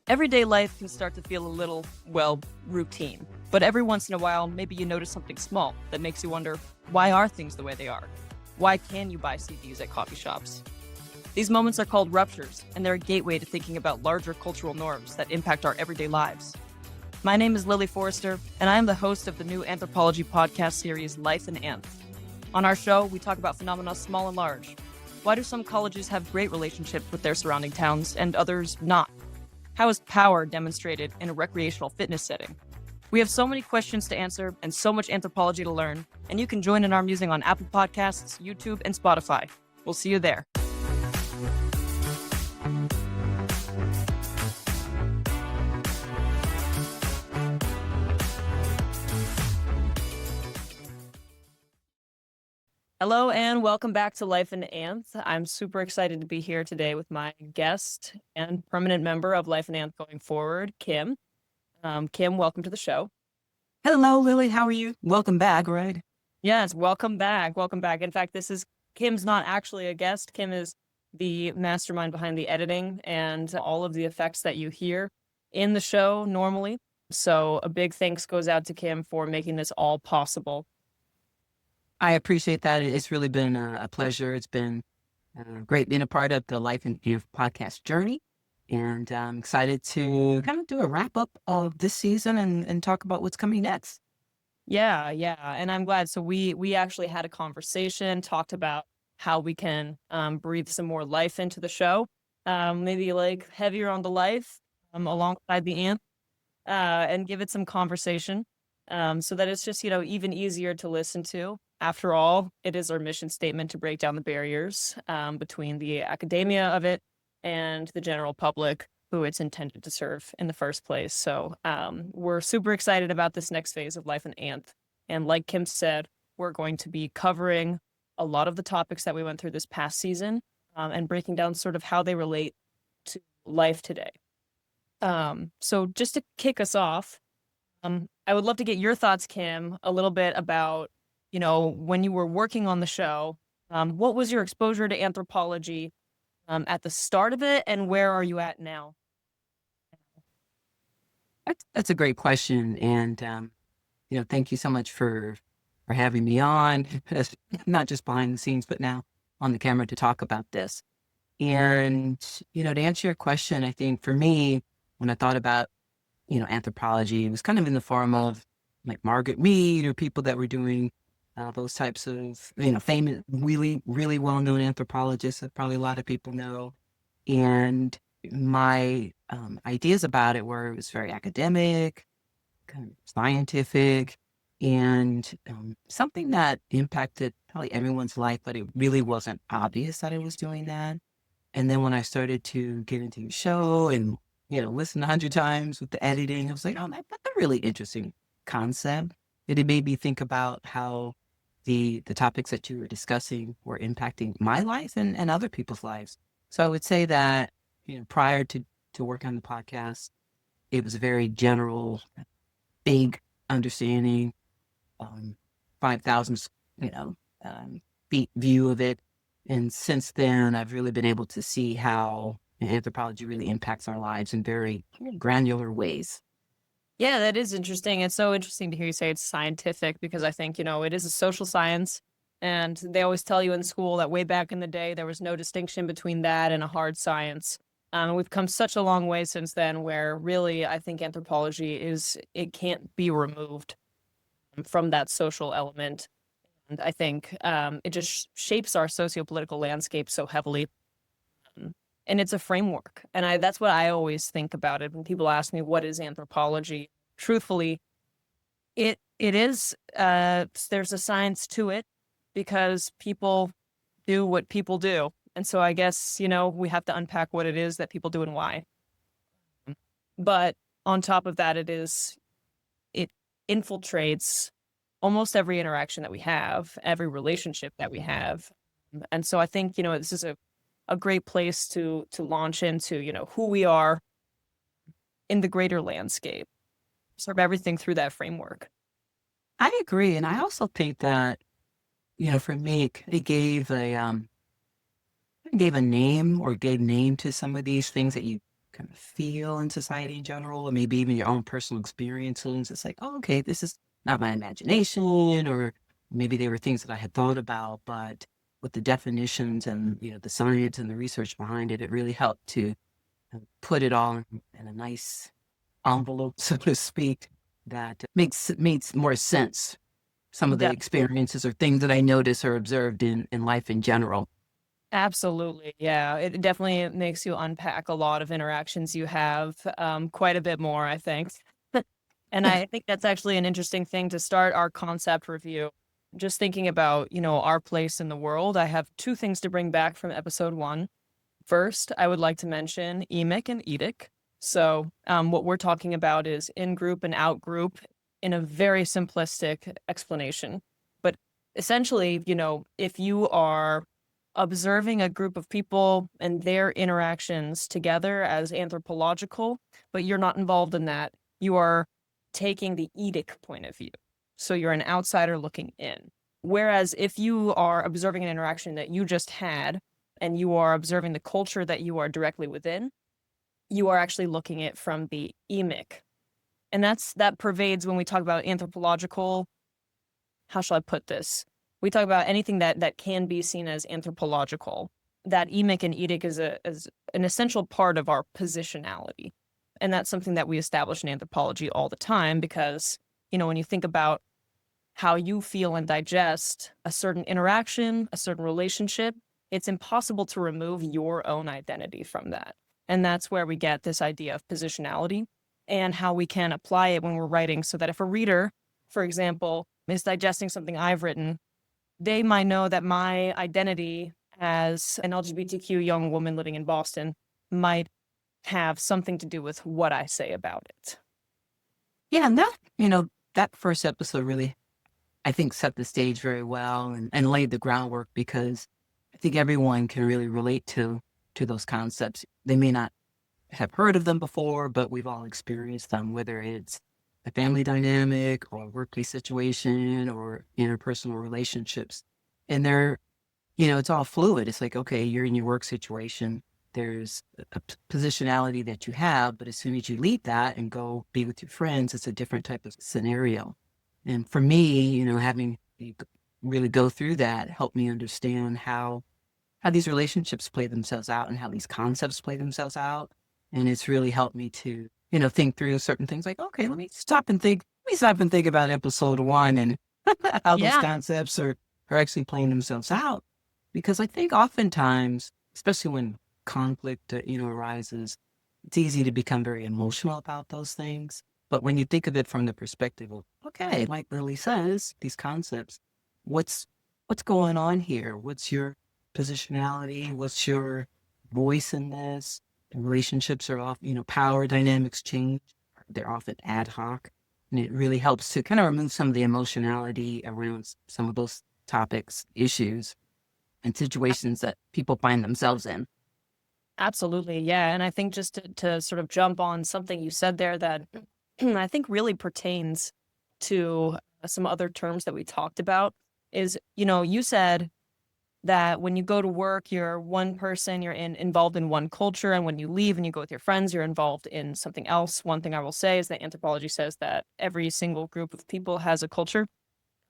Everyday life can start to feel a little, well, routine. But every once in a while, maybe you notice something small that makes you wonder, why are things the way they are? Why can you buy CDs at coffee shops? These moments are called ruptures, and they're a gateway to thinking about larger cultural norms that impact our everyday lives. My name is Lily Forrester, and I am the host of the new Anthropology podcast series, Life Anth. On our show, we talk about phenomena small and large. Why do some colleges have great relationships with their surrounding towns and others not? How is power demonstrated in a recreational fitness setting? We have so many questions to answer and so much anthropology to learn, and you can join in our musing on Apple Podcasts, YouTube, and Spotify. We'll see you there. Hello and welcome back to Life Anth. I'm super excited to be here today with my guest and permanent member of Life Anth going forward, Kim. Kim, welcome to the show. Hello, Lily. How are you? Welcome back, right? Yes, welcome back. Welcome back. In fact, Kim's not actually a guest. Kim is the mastermind behind the editing and all of the effects that you hear in the show normally. So a big thanks goes out to Kim for making this all possible. I appreciate that. It's really been a pleasure. It's been great being a part of the Life Anth Podcast journey. And I'm excited to kind of do a wrap up of this season and talk about what's coming next. Yeah. And I'm glad. So we actually had a conversation, talked about how we can breathe some more life into the show, maybe like heavier on the life alongside the anth, and give it some conversation so that it's just, even easier to listen to. After all, it is our mission statement to break down the barriers between the academia of it and the general public who it's intended to serve in the first place. So we're super excited about this next phase of Life Anth. And like Kim said, we're going to be covering a lot of the topics that we went through this past season and breaking down sort of how they relate to life today. So just to kick us off, I would love to get your thoughts, Kim, a little bit about when you were working on the show, what was your exposure to anthropology at the start of it, and where are you at now? That's a great question. And, thank you so much for having me on, not just behind the scenes, but now on the camera to talk about this. And, to answer your question, I think for me, when I thought about, anthropology, it was kind of in the form of like Margaret Mead or people that were doing those types of, famous, really, really well-known anthropologists that probably a lot of people know. And my ideas about it were, it was very academic, kind of scientific, and something that impacted probably everyone's life, but it really wasn't obvious that I was doing that. And then when I started to get into the show and, listen 100 times with the editing, I was like, oh, that's a really interesting concept. It made me think about how the topics that you were discussing were impacting my life and other people's lives. So I would say that, prior to work on the podcast, it was a very general, big understanding, 5,000, feet view of it. And since then, I've really been able to see how anthropology really impacts our lives in very granular ways. Yeah, that is interesting. It's so interesting to hear you say it's scientific because I think, it is a social science. And they always tell you in school that way back in the day, there was no distinction between that and a hard science. We've come such a long way since then where really I think anthropology it can't be removed from that social element. And I think it just shapes our sociopolitical landscape so heavily. And it's a framework. And that's what I always think about it when people ask me, what is anthropology? Truthfully, it is, there's a science to it because people do what people do. And so I guess, we have to unpack what it is that people do and why. But on top of that, it infiltrates almost every interaction that we have, every relationship that we have. And so I think, this is a great place to launch into, who we are in the greater landscape, sort of everything through that framework. I agree. And I also think that, for me, it gave a name to some of these things that you kind of feel in society in general, or maybe even your own personal experiences. It's like, oh, okay, this is not my imagination, or maybe they were things that I had thought about, but with the definitions and the science and the research behind it, it really helped to put it all in a nice envelope, so to speak, that makes more sense. Some of the experiences or things that I notice or observed in life in general. Absolutely. Yeah. It definitely makes you unpack a lot of interactions you have, quite a bit more, I think. And I think that's actually an interesting thing to start our concept review. Just thinking about, our place in the world, I have two things to bring back from episode 1. First, I would like to mention emic and edic. So, what we're talking about is in group and out group in a very simplistic explanation. But essentially, if you are observing a group of people and their interactions together as anthropological, but you're not involved in that, you are taking the edic point of view. So you're an outsider looking in. Whereas if you are observing an interaction that you just had and you are observing the culture that you are directly within, you are actually looking at it from the emic. And that pervades when we talk about anthropological. How shall I put this? We talk about anything that can be seen as anthropological. That emic and edic is an essential part of our positionality. And that's something that we establish in anthropology all the time because, when you think about how you feel and digest a certain interaction, a certain relationship, it's impossible to remove your own identity from that. And that's where we get this idea of positionality and how we can apply it when we're writing so that if a reader, for example, is digesting something I've written, they might know that my identity as an LGBTQ young woman living in Boston might have something to do with what I say about it. Yeah, and that first episode really, I think, set the stage very well and laid the groundwork because I think everyone can really relate to those concepts. They may not have heard of them before, but we've all experienced them, whether it's a family dynamic or a workplace situation or interpersonal relationships. And it's all fluid. It's like, okay, you're in your work situation. There's a positionality that you have, but as soon as you leave that and go be with your friends, it's a different type of scenario. And for me, having really go through that helped me understand how these relationships play themselves out and how these concepts play themselves out. And it's really helped me to, think through certain things like, okay, let me stop and think about episode 1 and how those Yeah. concepts are actually playing themselves out. Because I think oftentimes, especially when conflict, arises, it's easy to become very emotional about those things. But when you think of it from the perspective of, okay, like Lily says, these concepts, what's going on here? What's your positionality? What's your voice in this? The relationships are often, power dynamics change. They're often ad hoc. And it really helps to kind of remove some of the emotionality around some of those topics, issues, and situations that people find themselves in. Absolutely. Yeah. And I think just to sort of jump on something you said there that I think really pertains to some other terms that we talked about is, you said that when you go to work, you're one person, you're involved in one culture. And when you leave and you go with your friends, you're involved in something else. One thing I will say is that anthropology says that every single group of people has a culture.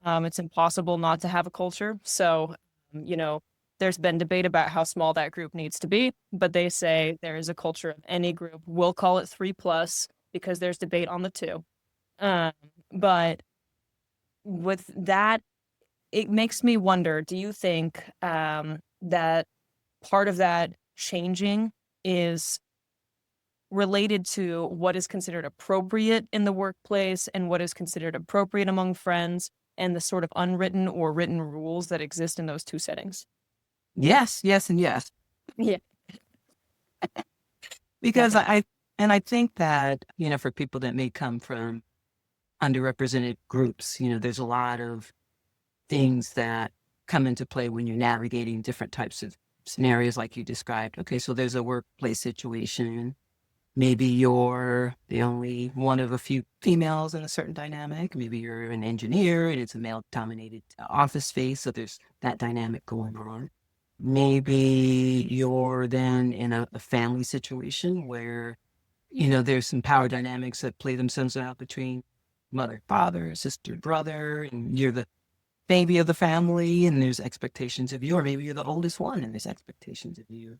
It's impossible not to have a culture. So, there's been debate about how small that group needs to be, but they say there is a culture of any group. We'll call it 3+ because there's debate on the 2. But with that, it makes me wonder, do you think that part of that changing is related to what is considered appropriate in the workplace and what is considered appropriate among friends and the sort of unwritten or written rules that exist in those two settings? Yes, yes, and yes. Yeah. Because Definitely. I think that, for people that may come from underrepresented groups, there's a lot of things that come into play when you're navigating different types of scenarios like you described. Okay, so there's a workplace situation. Maybe you're the only one of a few females in a certain dynamic. Maybe you're an engineer and it's a male dominated office space. So there's that dynamic going on. Maybe you're then in a family situation where there's some power dynamics that play themselves out between mother, father, sister, brother, and you're the baby of the family, and there's expectations of you, or maybe you're the oldest one, and there's expectations of you.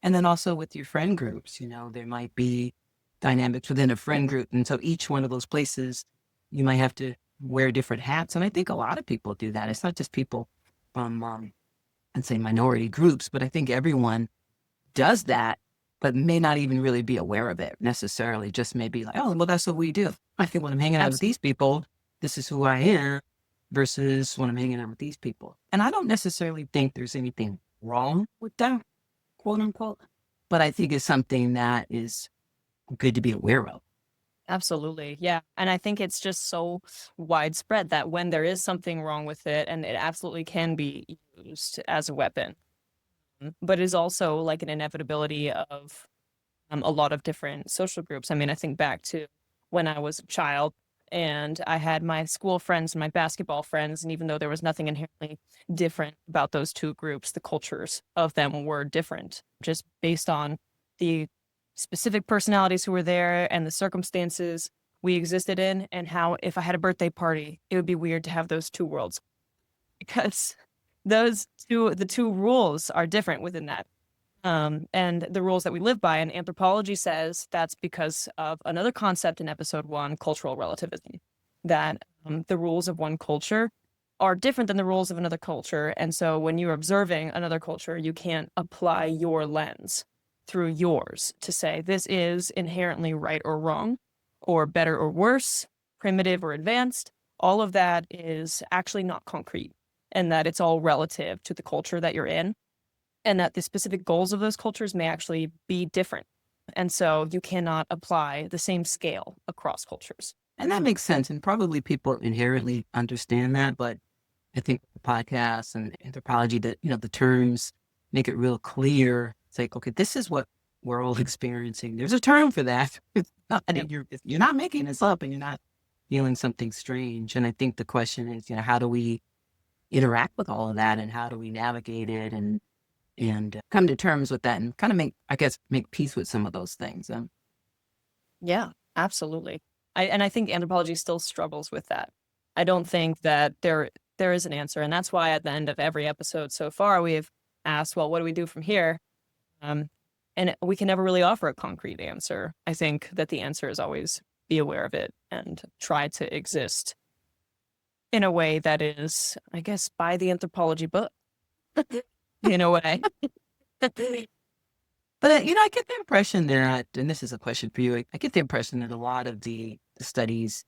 And then also with your friend groups, there might be dynamics within a friend group. And so each one of those places, you might have to wear different hats. And I think a lot of people do that. It's not just people from, I'd say minority groups, but I think everyone does that, but may not even really be aware of it necessarily. Just maybe like, oh, well, that's what we do. I think when I'm hanging out with these people, this is who I am versus when I'm hanging out with these people. And I don't necessarily think there's anything wrong with that, quote unquote, but I think it's something that is good to be aware of. Absolutely. Yeah. And I think it's just so widespread that when there is something wrong with it, and it absolutely can be used as a weapon, but is also like an inevitability of a lot of different social groups. I mean, I think back to when I was a child and I had my school friends and my basketball friends. And even though there was nothing inherently different about those two groups, the cultures of them were different just based on the specific personalities who were there and the circumstances we existed in, and how if I had a birthday party, it would be weird to have those two worlds because the two rules are different within that. And the rules that we live by. And anthropology says that's because of another concept in episode 1, cultural relativism, that the rules of one culture are different than the rules of another culture. And so when you're observing another culture, you can't apply your lens through yours to say this is inherently right or wrong, or better or worse, primitive or advanced. All of that is actually not concrete, and that it's all relative to the culture that you're in, and that the specific goals of those cultures may actually be different. And so you cannot apply the same scale across cultures. And that makes sense. And probably people inherently understand that. But I think the podcast and anthropology, that, the terms make it real clear. It's like, okay, this is what we're all experiencing. There's a term for that. It's not, you're not making this up, and you're not feeling something strange. And I think the question is, how do we interact with all of that, and how do we navigate it, and come to terms with that, and kind of make peace with some of those things. Yeah, absolutely. I think anthropology still struggles with that. I don't think that there is an answer. And that's why at the end of every episode so far, we've asked, well, what do we do from here? And we can never really offer a concrete answer. I think that the answer is always be aware of it and try to exist in a way that is, I guess, by the anthropology book, in a way. But, I get the impression that, and this is a question for you, I get the impression that a lot of the studies,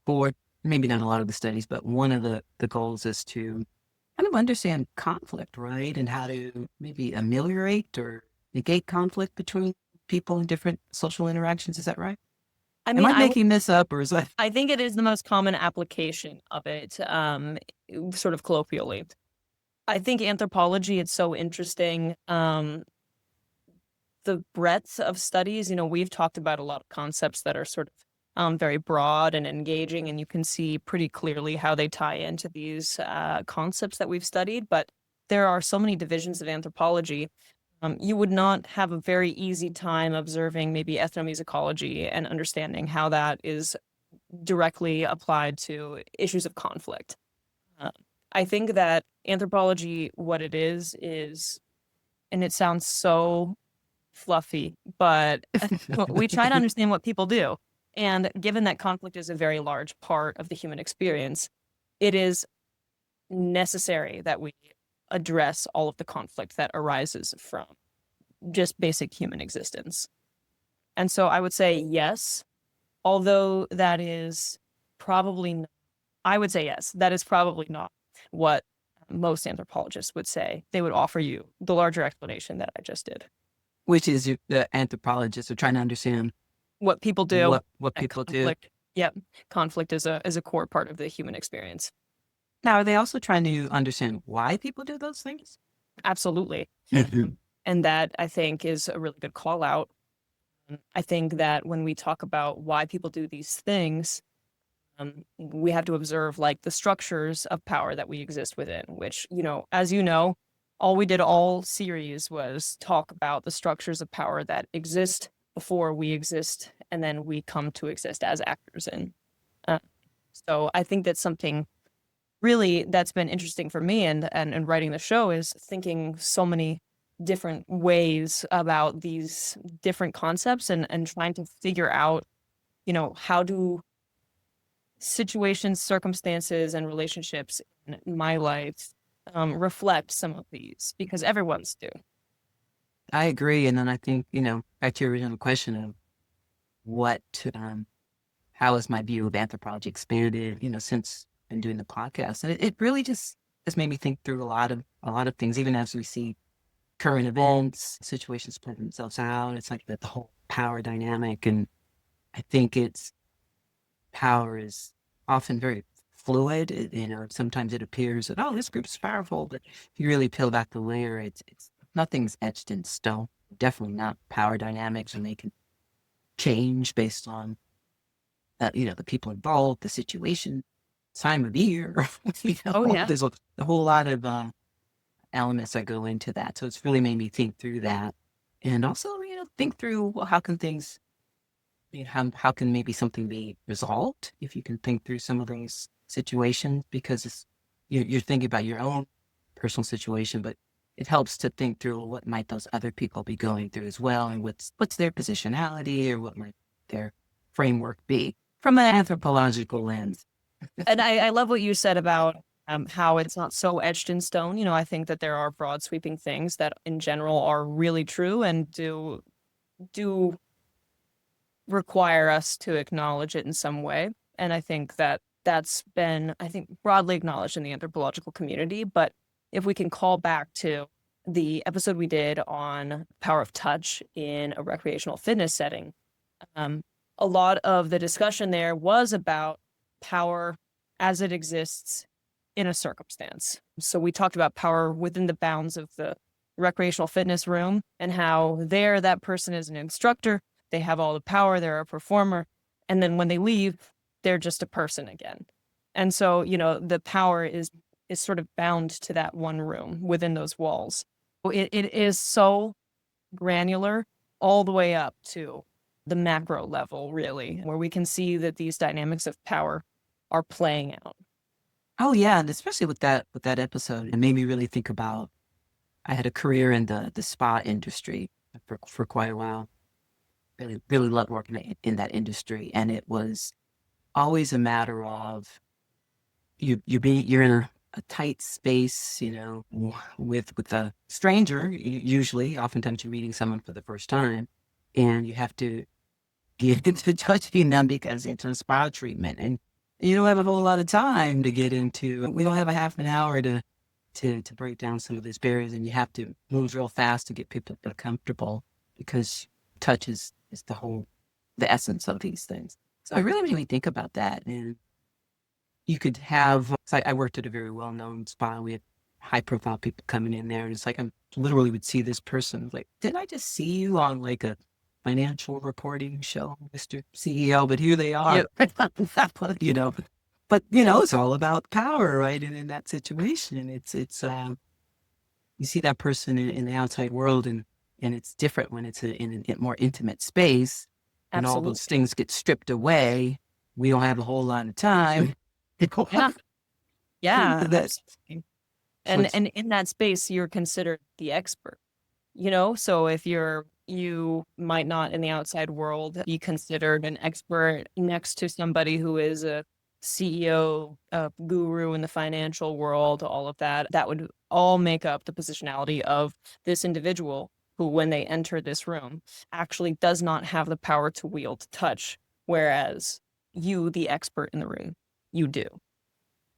or maybe not a lot of the studies, but one of the goals is to kind of understand conflict, right? And how to maybe ameliorate or negate conflict between people in different social interactions. Is that right? I mean, Am I making this up, or is that? I think it is the most common application of it, sort of colloquially. I think anthropology, it's so interesting. The breadth of studies, we've talked about a lot of concepts that are sort of very broad and engaging, and you can see pretty clearly how they tie into these concepts that we've studied. But there are so many divisions of anthropology. You would not have a very easy time observing maybe ethnomusicology and understanding how that is directly applied to issues of conflict. I think that anthropology, what it is, and it sounds so fluffy, but we try to understand what people do. And given that conflict is a very large part of the human experience, it is necessary that we address all of the conflict that arises from just basic human existence. And so I would say yes, although that is probably, I would say yes, that is probably not what most anthropologists would say. They would offer you the larger explanation that I just did. Which is the anthropologists are trying to understand what people do. What people do. Yep. Conflict is a core part of the human experience. Now, are they also trying to understand why people do those things? Absolutely. And that, I think, is a really good call out. I think that when we talk about why people do these things, we have to observe like the structures of power that we exist within, which, as you know, all we did all series was talk about the structures of power that exist before we exist, and then we come to exist as actors. And so I think that's something really that's been interesting for me, and writing the show is thinking so many different ways about these different concepts, and trying to figure out, how do situations, circumstances, and relationships in my life reflect some of these, because everyone's do. I agree. And then I think, back to your original question of what, how has my view of anthropology expanded, since I've been doing the podcast. And it really just has made me think through a lot of things, even as we see current events, situations play themselves out. It's like the whole power dynamic. And I think power is often very fluid. Sometimes it appears that, oh, this group's powerful, but if you really peel back the layer, it's nothing's etched in stone. Definitely not power dynamics, and they can change based on the people involved, the situation, time of year. Oh yeah. There's a whole lot of elements that go into that. So it's really made me think through that, and also think through, well, how can things, how can maybe something be resolved if you can think through some of those situations, because you're thinking about your own personal situation, but it helps to think through what might those other people be going through as well, and what's their positionality, or what might their framework be from an anthropological lens. And I love what you said about how it's not so etched in stone. I think that there are broad sweeping things that in general are really true and do require us to acknowledge it in some way. And I think that that's been, I think, broadly acknowledged in the anthropological community. But if we can call back to the episode we did on power of touch in a recreational fitness setting, a lot of the discussion there was about power as it exists in a circumstance. So we talked about power within the bounds of the recreational fitness room, and how there that person is an instructor. They have all the power. They're a performer. And then when they leave, they're just a person again. And so, the power is sort of bound to that one room within those walls. It is so granular all the way up to the macro level, really, where we can see that these dynamics of power are playing out. Oh yeah, and especially with that episode, it made me really think about. I had a career in the spa industry for quite a while. Really, really loved working in that industry, and it was always a matter of you're in a tight space, with a stranger. Usually, oftentimes you're meeting someone for the first time, and you have to get into touching them because it's a spa treatment, and you don't have a whole lot of time to get into. We don't have a half an hour to break down some of these barriers, and you have to move real fast to get people comfortable, because touch is the essence of these things. So I really made me think about that. And you could have, so I worked at a very well-known spa. We had high-profile people coming in there, and it's like I literally would see this person like, did I just see you on like a financial reporting show, Mr. CEO? But here they are. Yep. But it's all about power, right? And in that situation, it's you see that person in the outside world, and it's different when it's in a more intimate space, and all Absolutely. those things get stripped away. We don't have a whole lot of time. Yeah. Yeah. That's Absolutely. And in that space, you're considered the expert, So if you might not in the outside world be considered an expert next to somebody who is a CEO, a guru in the financial world, all of that would all make up the positionality of this individual who, when they enter this room, actually does not have the power to wield touch, whereas you, the expert in the room, you do.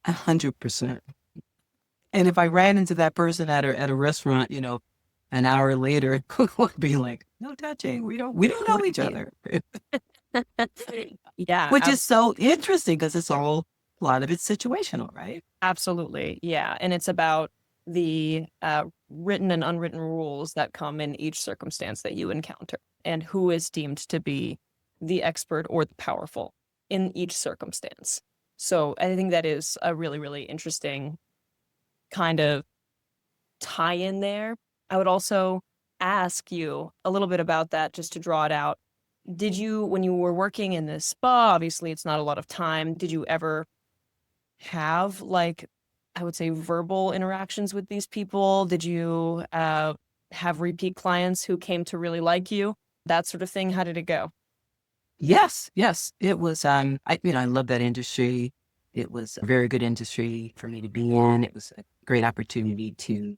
100%. And if I ran into that person at a restaurant, an hour later, it would be like, no touching. We don't know each other. Yeah. Which is so interesting, because a lot of it's situational, right? Absolutely. Yeah. And it's about the written and unwritten rules that come in each circumstance that you encounter, and who is deemed to be the expert or the powerful in each circumstance. So I think that is a really, really interesting kind of tie in there. I would also ask you a little bit about that, just to draw it out. did you, when you were working in this spa, obviously it's not a lot of time, did you ever have like, I would say, verbal interactions with these people? Did you have repeat clients who came to really like you? That sort of thing. How did it go? Yes, yes. It was, I love that industry. It was a very good industry for me to be in. It was a great opportunity to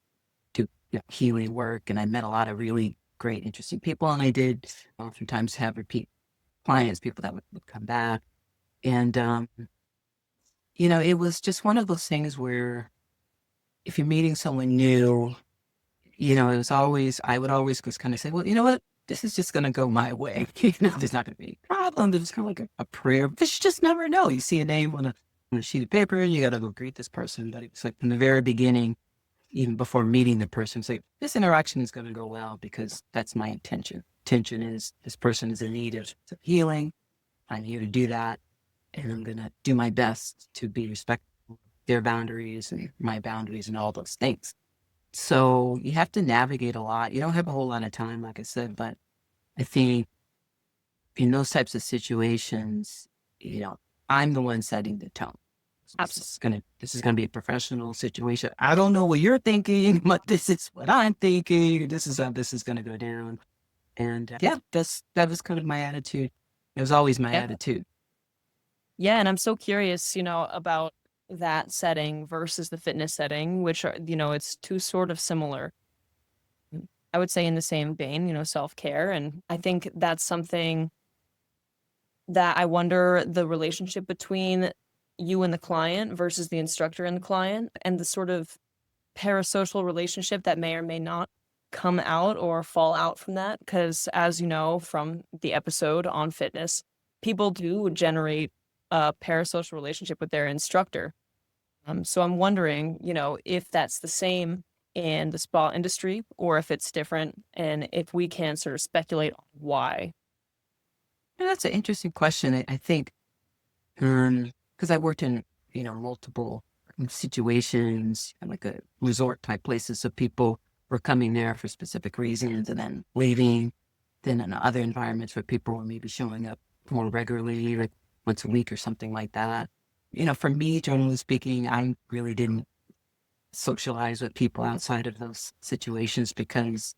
do healing work. And I met a lot of really great, interesting people. And I did oftentimes have repeat clients, people that would come back. And, it was just one of those things where if you're meeting someone new, I would always just kind of say, well, you know what? This is just going to go my way. There's not going to be a problem. There's kind of like a prayer because you just never know. You see a name on a sheet of paper, you got to go greet this person. But it's like from the very beginning, even before meeting the person, say, this interaction is going to go well because that's my intention. Intention is this person is in need of healing. I'm here to do that. And I'm going to do my best to be respectful of their boundaries and my boundaries and all those things. So you have to navigate a lot. You don't have a whole lot of time, like I said, but I think in those types of situations, I'm the one setting the tone. Absolutely. This is gonna be a professional situation. I don't know what you're thinking, but this is what I'm thinking. This is how this is gonna go down. And that was kind of my attitude. It was always my Yeah. attitude. Yeah. And I'm so curious, about that setting versus the fitness setting, which are, it's two sort of similar. I would say in the same vein, self-care. And I think that's something that I wonder the relationship between you and the client versus the instructor and the client and the sort of parasocial relationship that may or may not come out or fall out from that. Because as you know from the episode on fitness, people do generate a parasocial relationship with their instructor. So I'm wondering, if that's the same in the spa industry or if it's different and if we can sort of speculate on why. And that's an interesting question. I think because I worked in, multiple situations, like a resort type places. So people were coming there for specific reasons and then leaving. Then in other environments where people were maybe showing up more regularly, like once a week or something like that. For me, generally speaking, I really didn't socialize with people outside of those situations because,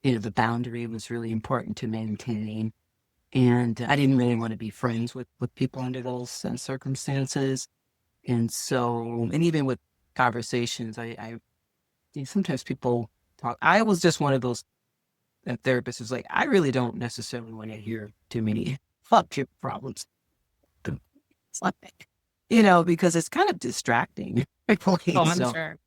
the boundary was really important to maintain. And I didn't really want to be friends with people under those circumstances. And so, and even with conversations, sometimes people talk. I was just one of those therapists who's like, I really don't necessarily want to hear too many fuck your problems. It's like, because it's kind of distracting. Oh, I'm So, sure.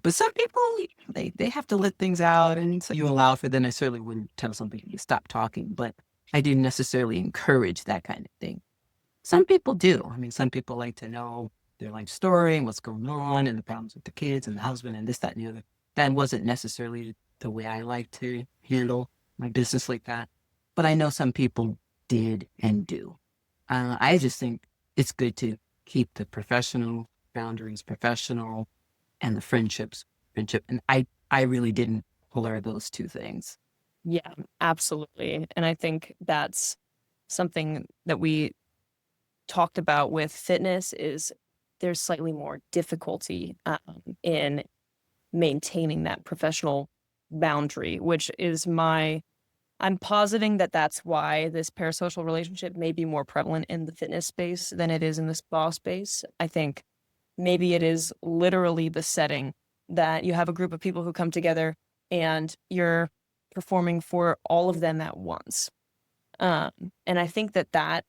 but some people, they have to let things out. And so you allow for them. I certainly wouldn't tell somebody to stop talking, but I didn't necessarily encourage that kind of thing. Some people do. I mean, some people like to know their life story and what's going on and the problems with the kids and the husband and this, that, and the other. That wasn't necessarily the way I like to handle my business like that. But I know some people did and do. I just think it's good to keep the professional boundaries professional and the friendship. And I really didn't blur those two things. Yeah, absolutely. And I think that's something that we talked about with fitness is there's slightly more difficulty in maintaining that professional boundary, which is I'm positing that that's why this parasocial relationship may be more prevalent in the fitness space than it is in the spa space. I think maybe it is literally the setting that you have a group of people who come together and you're performing for all of them at once. And I think that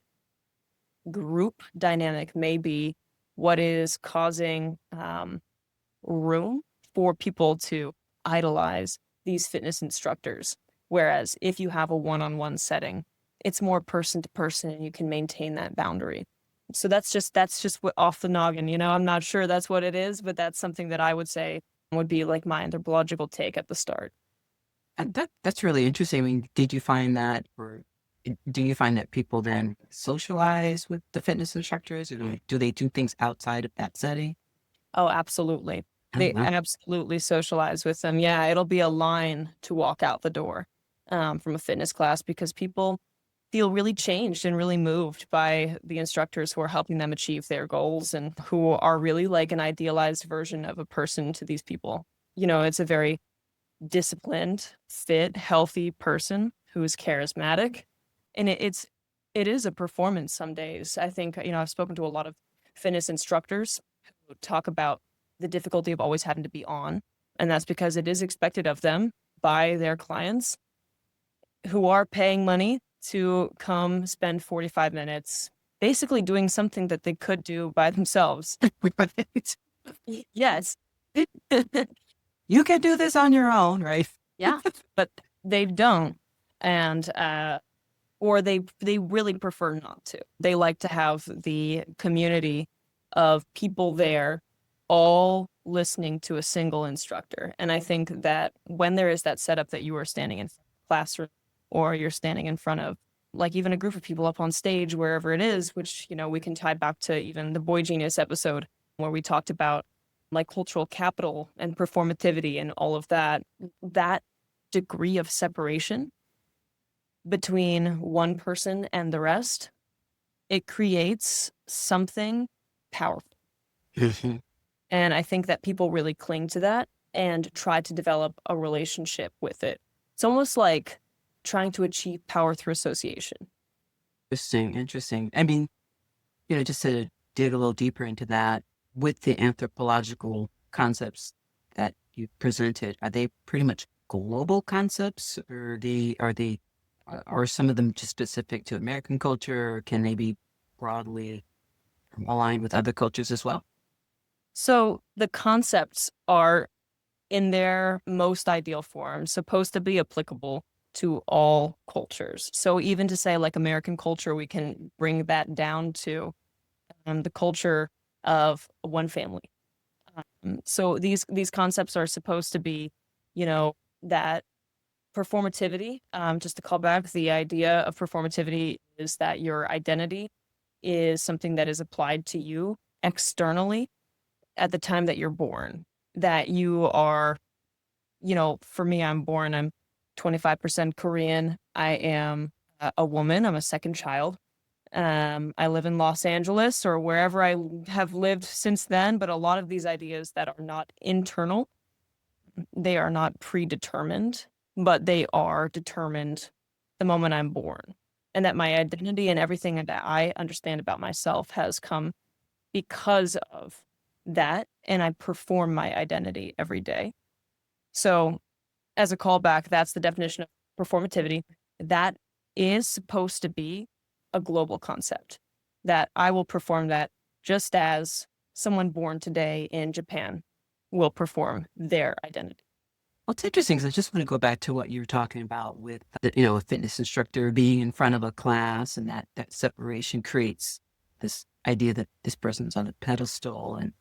group dynamic may be what is causing room for people to idolize these fitness instructors. Whereas if you have a one-on-one setting, it's more person to person and you can maintain that boundary. So that's just what off the noggin, I'm not sure that's what it is, but that's something that I would say would be like my anthropological take at the start. And that's really interesting. I mean, did you find that, or do you find that people then socialize with the fitness instructors, or do they do things outside of that setting? Oh, absolutely. Oh, They wow. absolutely socialize with them. Yeah, it'll be a line to walk out the door from a fitness class because people feel really changed and really moved by the instructors who are helping them achieve their goals and who are really like an idealized version of a person to these people. It's a very disciplined, fit, healthy person who is charismatic. And it is a performance some days. I think, I've spoken to a lot of fitness instructors who talk about the difficulty of always having to be on. And that's because it is expected of them by their clients who are paying money to come spend 45 minutes basically doing something that they could do by themselves. Yes. You can do this on your own, right? Yeah, but they don't. And or they really prefer not to. They like to have the community of people there all listening to a single instructor. And I think that when there is that setup that you are standing in classroom or you're standing in front of like even a group of people up on stage, wherever it is, which, we can tie back to even the Boy Genius episode where we talked about like cultural capital and performativity and all of that, that degree of separation between one person and the rest, it creates something powerful. And I think that people really cling to that and try to develop a relationship with it. It's almost like trying to achieve power through association. Interesting. I mean, just to dig a little deeper into that, with the anthropological concepts that you presented, are they pretty much global concepts, or are some of them just specific to American culture, or can they be broadly aligned with other cultures as well? So the concepts are, in their most ideal form, supposed to be applicable to all cultures. So even to say like American culture, we can bring that down to the culture of one family. So these concepts are supposed to be, that performativity. Just to call back, the idea of performativity is that your identity is something that is applied to you externally at the time that you're born. That you are, for me, I'm 25% Korean. I am a woman. I'm a second child. I live in Los Angeles or wherever I have lived since then, but a lot of these ideas that are not internal, they are not predetermined, but they are determined the moment I'm born. And that my identity and everything that I understand about myself has come because of that. And I perform my identity every day. So, as a callback, that's the definition of performativity. That is supposed to be a global concept, that I will perform that just as someone born today in Japan will perform their identity. Well, it's interesting because I just want to go back to what you were talking about with, a fitness instructor being in front of a class, and that separation creates this idea that this person's on a pedestal and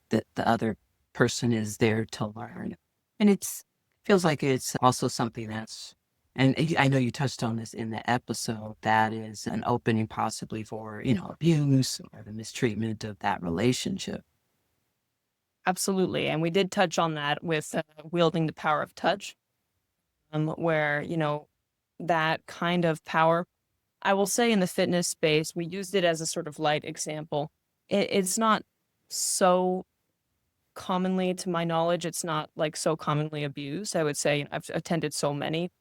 that the other person is there to learn. And feels like it's also something and I know you touched on this in the episode, that is an opening possibly for, abuse or the mistreatment of that relationship. Absolutely. And we did touch on that with wielding the power of touch, where, that kind of power, I will say in the fitness space, we used it as a sort of light example. It's not so commonly, to my knowledge, it's not like so commonly abused. I would say I've attended so many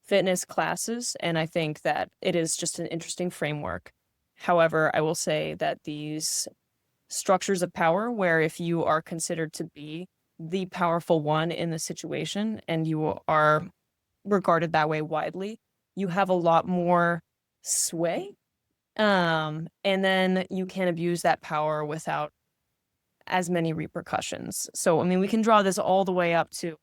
fitness classes, and I think that it is just an interesting framework. However, I will say that these structures of power, where if you are considered to be the powerful one in the situation and you are regarded that way widely, you have a lot more sway. And then you can abuse that power without as many repercussions. So, I mean, we can draw this all the way up to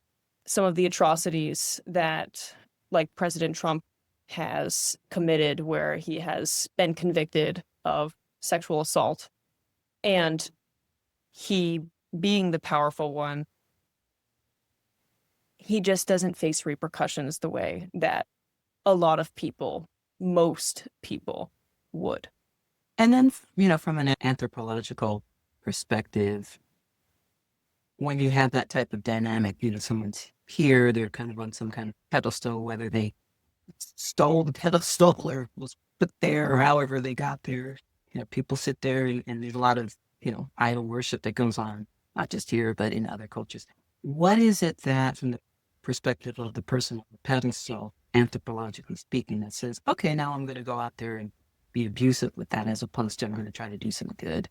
some of the atrocities that, like, President Trump has committed, where he has been convicted of sexual assault. And he, being the powerful one, he just doesn't face repercussions the way that a lot of people, most people, would. And then, from an anthropological perspective, when you have that type of dynamic, someone's here, they're kind of on some kind of pedestal, whether they stole the pedestal or was put there or however they got there. People sit there and there's a lot of, idol worship that goes on, not just here, but in other cultures. What is it that, from the perspective of the person on the pedestal, anthropologically speaking, that says, okay, now I'm going to go out there and be abusive with that as opposed to I'm going to try to do some good?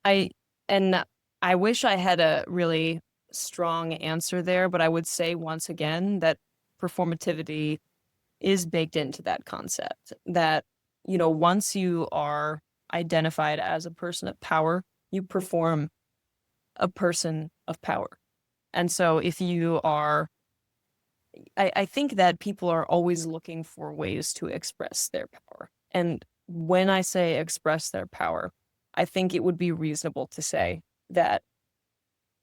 I and I wish I had a really strong answer there, but I would say once again that performativity is baked into that concept that, once you are identified as a person of power, you perform a person of power. And so if you are, I think that people are always looking for ways to express their power. And when I say express their power, I think it would be reasonable to say that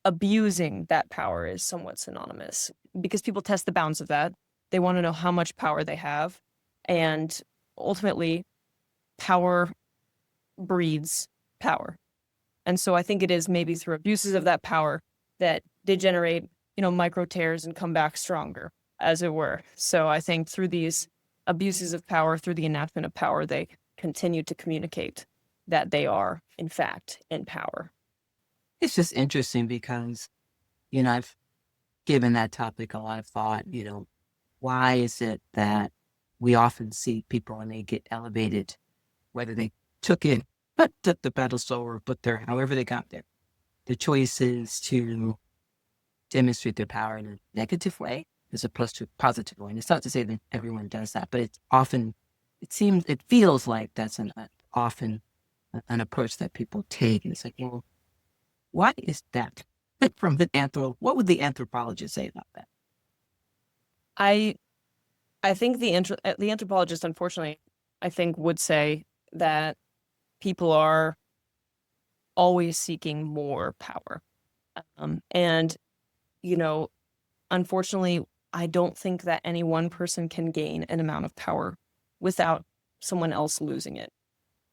abusing that power is somewhat synonymous because people test the bounds of that. They want to know how much power they have. And ultimately, power breeds power. And so I think it is maybe through abuses of that power that degenerate, micro tears and come back stronger, as it were. So I think through these abuses of power, through the enactment of power, they continue to communicate that they are, in fact, in power. It's just interesting because, I've given that topic a lot of thought. Why is it that we often see people when they get elevated, whether they took it, but took the pedestal or put there, however they got there, the choice is to demonstrate their power in a negative way as opposed to a positive way. And it's not to say that everyone does that, but it's often, it feels like that's often an approach that people take. And it's like, well, why is that? What would the anthropologist say about that? I think the anthropologist, unfortunately, I think would say that people are always seeking more power. And, unfortunately, I don't think that any one person can gain an amount of power without someone else losing it.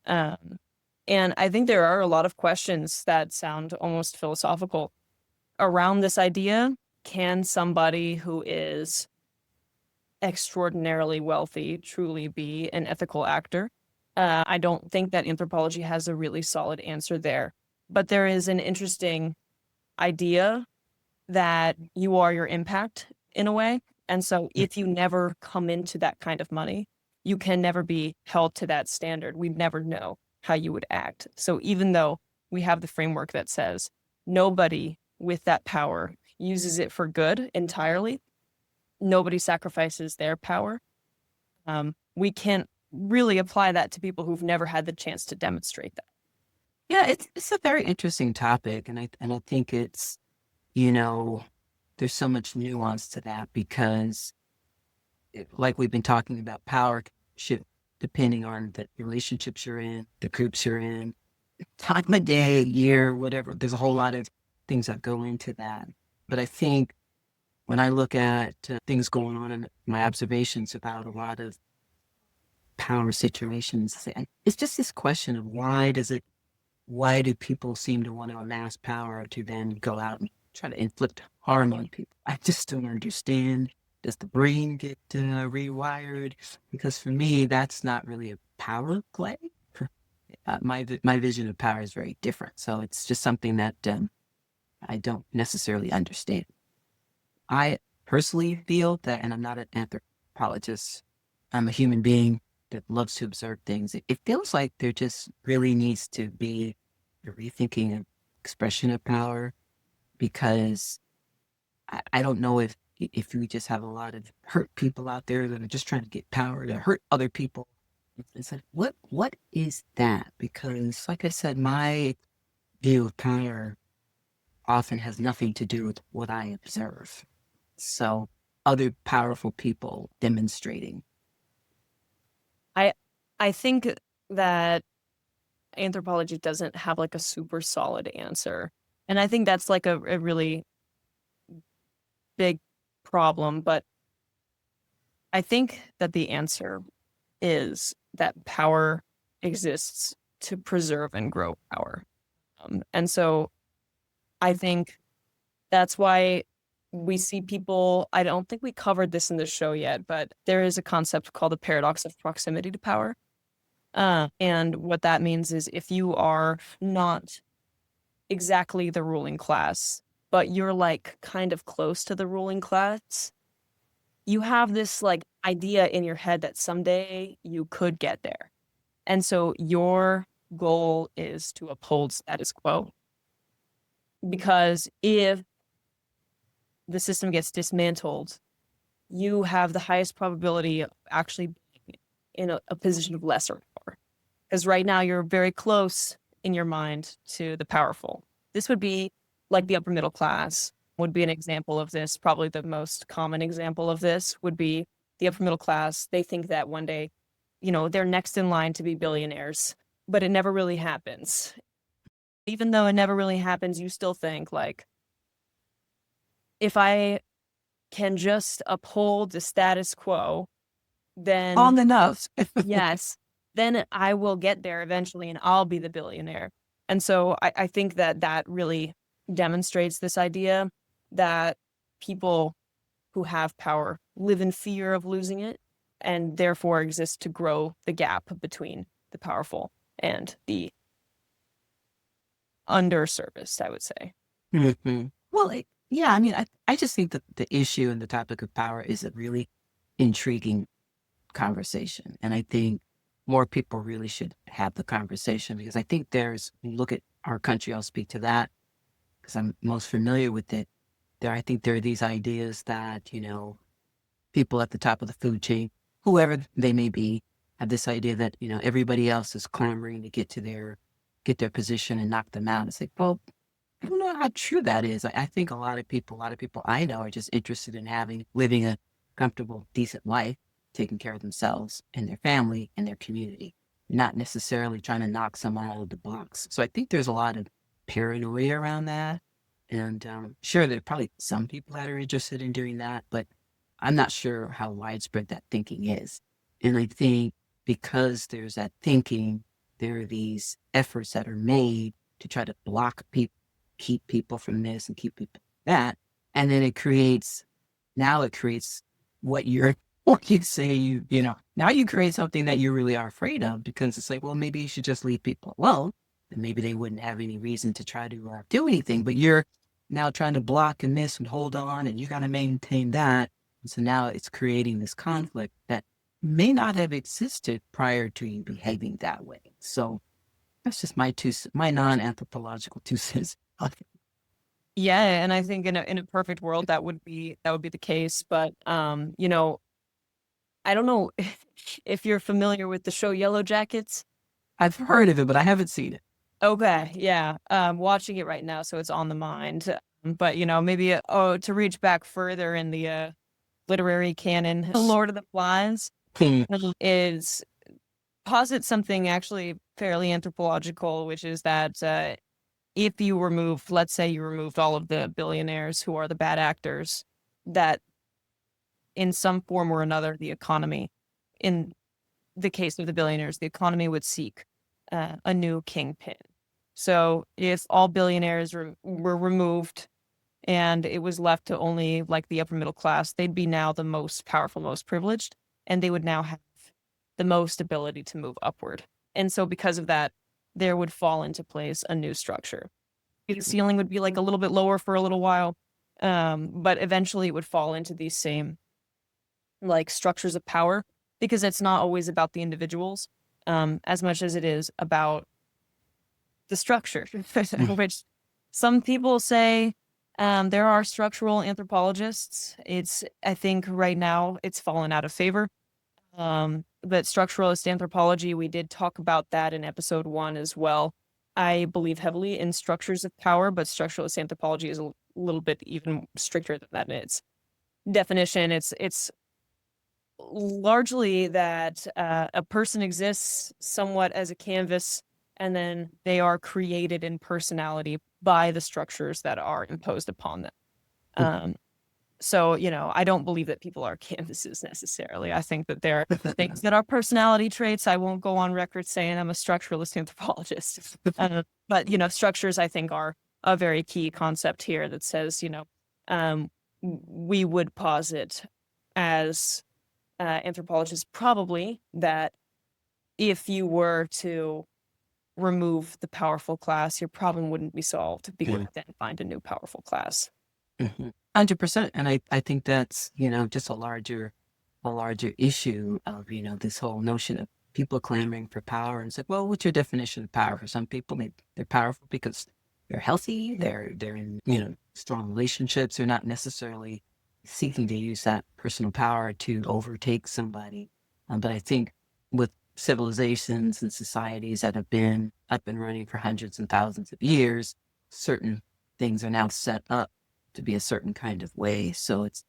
Um, and I think there are a lot of questions that sound almost philosophical around this idea. Can somebody who is extraordinarily wealthy truly be an ethical actor? I don't think that anthropology has a really solid answer there. But there is an interesting idea that you are your impact in a way. And so if you never come into that kind of money, you can never be held to that standard. We'd never know how you would act. So even though we have the framework that says nobody with that power uses it for good entirely, nobody sacrifices their power. We can't really apply that to people who've never had the chance to demonstrate that. Yeah, it's a very interesting topic, and I think it's, there's so much nuance to that because, like we've been talking about, power shift depending on the relationships you're in, the groups you're in, time of day, year, whatever. There's a whole lot of things that go into that. But I think when I look at things going on in my observations about a lot of power situations, it's just this question of why do people seem to want to amass power to then go out and try to inflict harm on people? I just don't understand. Does the brain get rewired? Because for me, that's not really a power play. My vision of power is very different. So it's just something that I don't necessarily understand. I personally feel that, and I'm not an anthropologist, I'm a human being that loves to observe things. It feels like there just really needs to be a rethinking of expression of power because I don't know if we just have a lot of hurt people out there that are just trying to get power to hurt other people. It's like, what is that? Because like I said, my view of power often has nothing to do with what I observe. So other powerful people demonstrating. I I think that anthropology doesn't have like a super solid answer. And I think that's like a really big problem. But I think that the answer is that power exists to preserve and grow power. And so I think that's why we see people, I don't think we covered this in the show yet, but there is a concept called the paradox of proximity to power. And what that means is if you are not exactly the ruling class, but you're like kind of close to the ruling class, you have this like idea in your head that someday you could get there. And so your goal is to uphold status quo. Because if the system gets dismantled, you have the highest probability of actually being in a position of lesser power. Because right now you're very close in your mind to the powerful. This would be like the upper middle class would be an example of this. Probably the most common example of this would be the upper middle class. They think that one day, they're next in line to be billionaires, but it never really happens. Even though it never really happens, you still think like, if I can just uphold the status quo, then Long enough. yes, then I will get there eventually and I'll be the billionaire. And so I think that really demonstrates this idea that people who have power live in fear of losing it and therefore exist to grow the gap between the powerful and the underserviced, I would say. Well, yeah, I mean, I just think that the issue and the topic of power is a really intriguing conversation. And I think more people really should have the conversation because I think when you look at our country, I'll speak to that because I'm most familiar with it. I think there are these ideas that, people at the top of the food chain, whoever they may be, have this idea that, everybody else is clamoring to get their position and knock them out. It's like, well, I don't know how true that is. I think a lot of people I know are just interested in living a comfortable, decent life, taking care of themselves and their family and their community, not necessarily trying to knock someone out of the box. So I think there's a lot of paranoia around that. And sure, there are probably some people that are interested in doing that, but I'm not sure how widespread that thinking is. And I think because there's that thinking, there are these efforts that are made to try to block people, keep people from this and keep people from that. And then it creates what you say, now you create something that you really are afraid of because it's like, well, maybe you should just leave people alone. And maybe they wouldn't have any reason to try to do anything, but you're now trying to block and miss and hold on and you got to maintain that. And so now it's creating this conflict that may not have existed prior to you behaving that way. So that's just my non-anthropological 2 cents. Yeah, and I think in a perfect world that would be the case. But I don't know if you're familiar with the show Yellow Jackets. I've heard of it, but I haven't seen it. Okay, yeah. Watching it right now, so it's on the mind. But maybe to reach back further in the literary canon, Lord of the Flies is posit something actually fairly anthropological, which is that if let's say you removed all of the billionaires who are the bad actors, that in some form or another, the economy, in the case of the billionaires, the economy would seek a new kingpin. So if all billionaires were removed and it was left to only like the upper middle class, they'd be now the most powerful, most privileged, and they would now have the most ability to move upward. And so because of that, there would fall into place a new structure. The ceiling would be like a little bit lower for a little while, but eventually it would fall into these same like structures of power because it's not always about the individuals as much as it is about the structure, which some people say there are structural anthropologists. I think right now it's fallen out of favor. But structuralist anthropology, we did talk about that in episode 1 as well. I believe heavily in structures of power, but structuralist anthropology is a little bit even stricter than that in its definition. It's largely that a person exists somewhat as a canvas, and then they are created in personality by the structures that are imposed upon them. So, I don't believe that people are canvases necessarily. I think that there are things that are personality traits. I won't go on record saying I'm a structuralist anthropologist. But, structures, I think, are a very key concept here that says, we would posit as anthropologists probably that if you were to remove the powerful class, your problem wouldn't be solved because Mm. then find a new powerful class. 100%. And I think that's, just a larger issue of, this whole notion of people clamoring for power. And it's like, well, what's your definition of power? For some people, they're powerful because they're healthy, they're in, strong relationships. They're not necessarily seeking to use that personal power to overtake somebody. But I think with civilizations and societies that have been up and running for hundreds and thousands of years, certain things are now set up to be a certain kind of way. So it's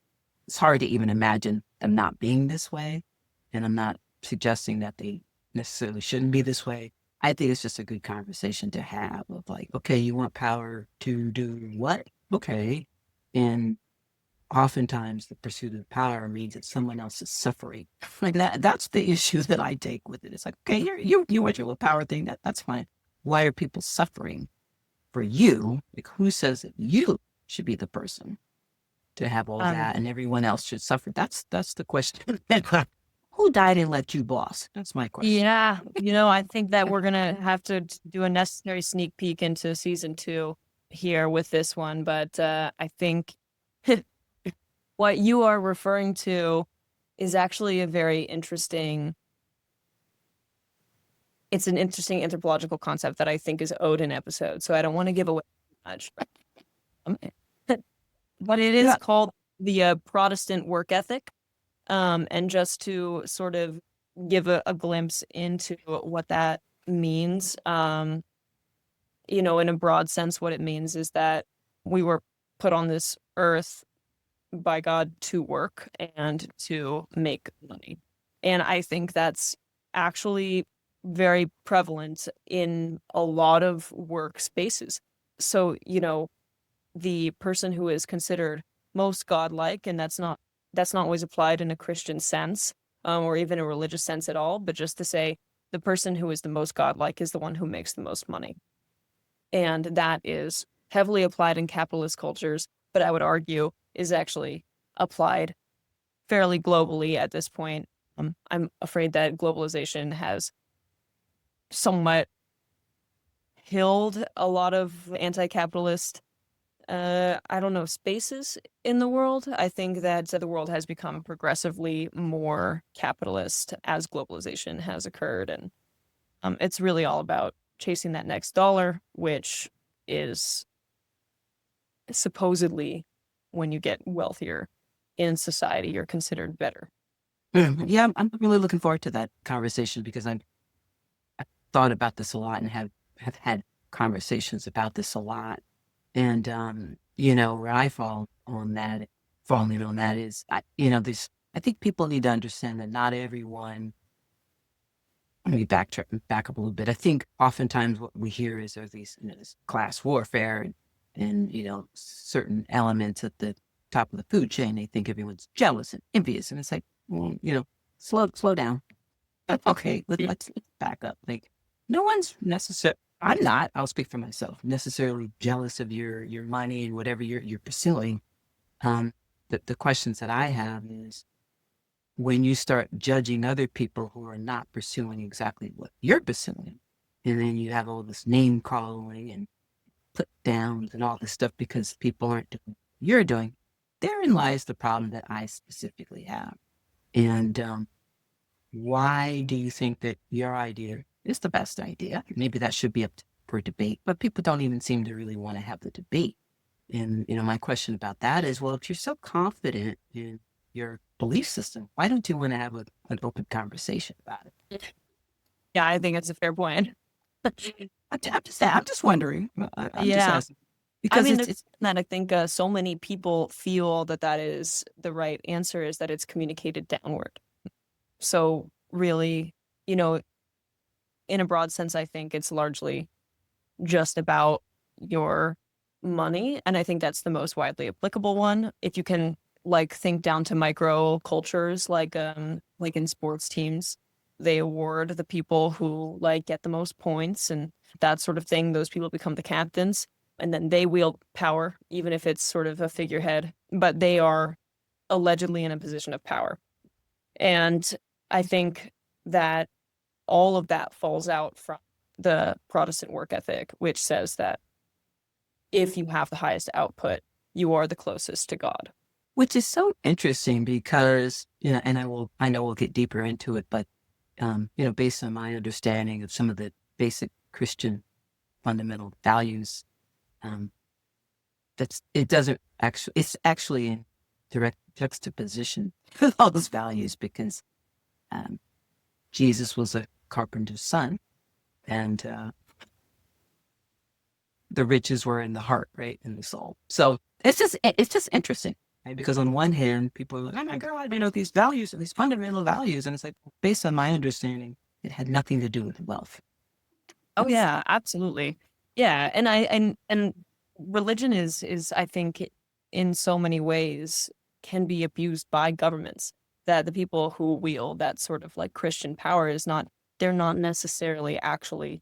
hard to even imagine them not being this way. And I'm not suggesting that they necessarily shouldn't be this way. I think it's just a good conversation to have of like, okay, you want power to do what? Okay. And oftentimes the pursuit of power means that someone else is suffering. Like that's the issue that I take with it. It's like, okay, you want your little power thing, that's fine. Why are people suffering for you? Like who says that you should be the person to have all Um, that and everyone else should suffer? That's the question. Who died and left you, boss? That's my question. yeah, I think that we're gonna have to do a necessary sneak peek into season 2 here with this one, but I think what you are referring to is actually a very interesting. It's an interesting anthropological concept that I think is owed an episode, so I don't want to give away too much. Um, but it is Yeah. called the Protestant work ethic. And just to sort of give a glimpse into what that means, in a broad sense, what it means is that we were put on this earth by God to work and to make money. And I think that's actually very prevalent in a lot of workspaces. So, the person who is considered most godlike, and that's not always applied in a Christian sense, or even a religious sense at all, but just to say the person who is the most godlike is the one who makes the most money. And that is heavily applied in capitalist cultures, but I would argue is actually applied fairly globally at this point. I'm afraid that globalization has somewhat killed a lot of anti-capitalist I don't know, spaces in the world. I think that the world has become progressively more capitalist as globalization has occurred. And it's really all about chasing that next dollar, which is supposedly when you get wealthier in society, you're considered better. Yeah, I'm really looking forward to that conversation because I thought about this a lot and have had conversations about this a lot. And where I fall in on that is I think people need to understand that not everyone. Let me back up a little bit. I think oftentimes what we hear is there's these this class warfare and certain elements at the top of the food chain. They think everyone's jealous and envious, and it's like, well, slow down. Okay, let's back up. Like, no one's necessarily. I'm not. I'll speak for myself. Necessarily jealous of your money and whatever you're pursuing. Um, the questions that I have is when you start judging other people who are not pursuing exactly what you're pursuing, and then you have all this name calling and put downs and all this stuff because people aren't doing what you're doing. Therein lies the problem that I specifically have. And why do you think that your idea is the best idea? Maybe that should be up for debate, but people don't even seem to really want to have the debate. And, my question about that is, well, if you're so confident in your belief system, why don't you want to have an open conversation about it? Yeah, I think it's a fair point. I'm just wondering. I'm just Yeah. asking I because mean, it's that I think so many people feel that is the right answer is that it's communicated downward. So really, you know, in a broad sense, I think it's largely just about your money. And I think that's the most widely applicable one. If you can think down to micro cultures, like in sports teams, they award the people who get the most points and that sort of thing. Those people become the captains and then they wield power, even if it's sort of a figurehead but they are allegedly in a position of power. And I think that all of that falls out from the Protestant work ethic, which says that if you have the highest output, you are the closest to God. Which is so interesting because, and I know we'll get deeper into it, but, based on my understanding of some of the basic Christian fundamental values, um, it's actually in direct juxtaposition with all those values because, um, Jesus was a carpenter's son and, the riches were in the heart, right? In the soul. So it's just interesting. Right? Because on one hand, people are like, oh my God, these values, these fundamental values. And it's like, based on my understanding, it had nothing to do with wealth. Oh yeah, absolutely. Yeah, and religion is I think in so many ways can be abused by governments. That the people who wield that sort of like Christian power they're not necessarily actually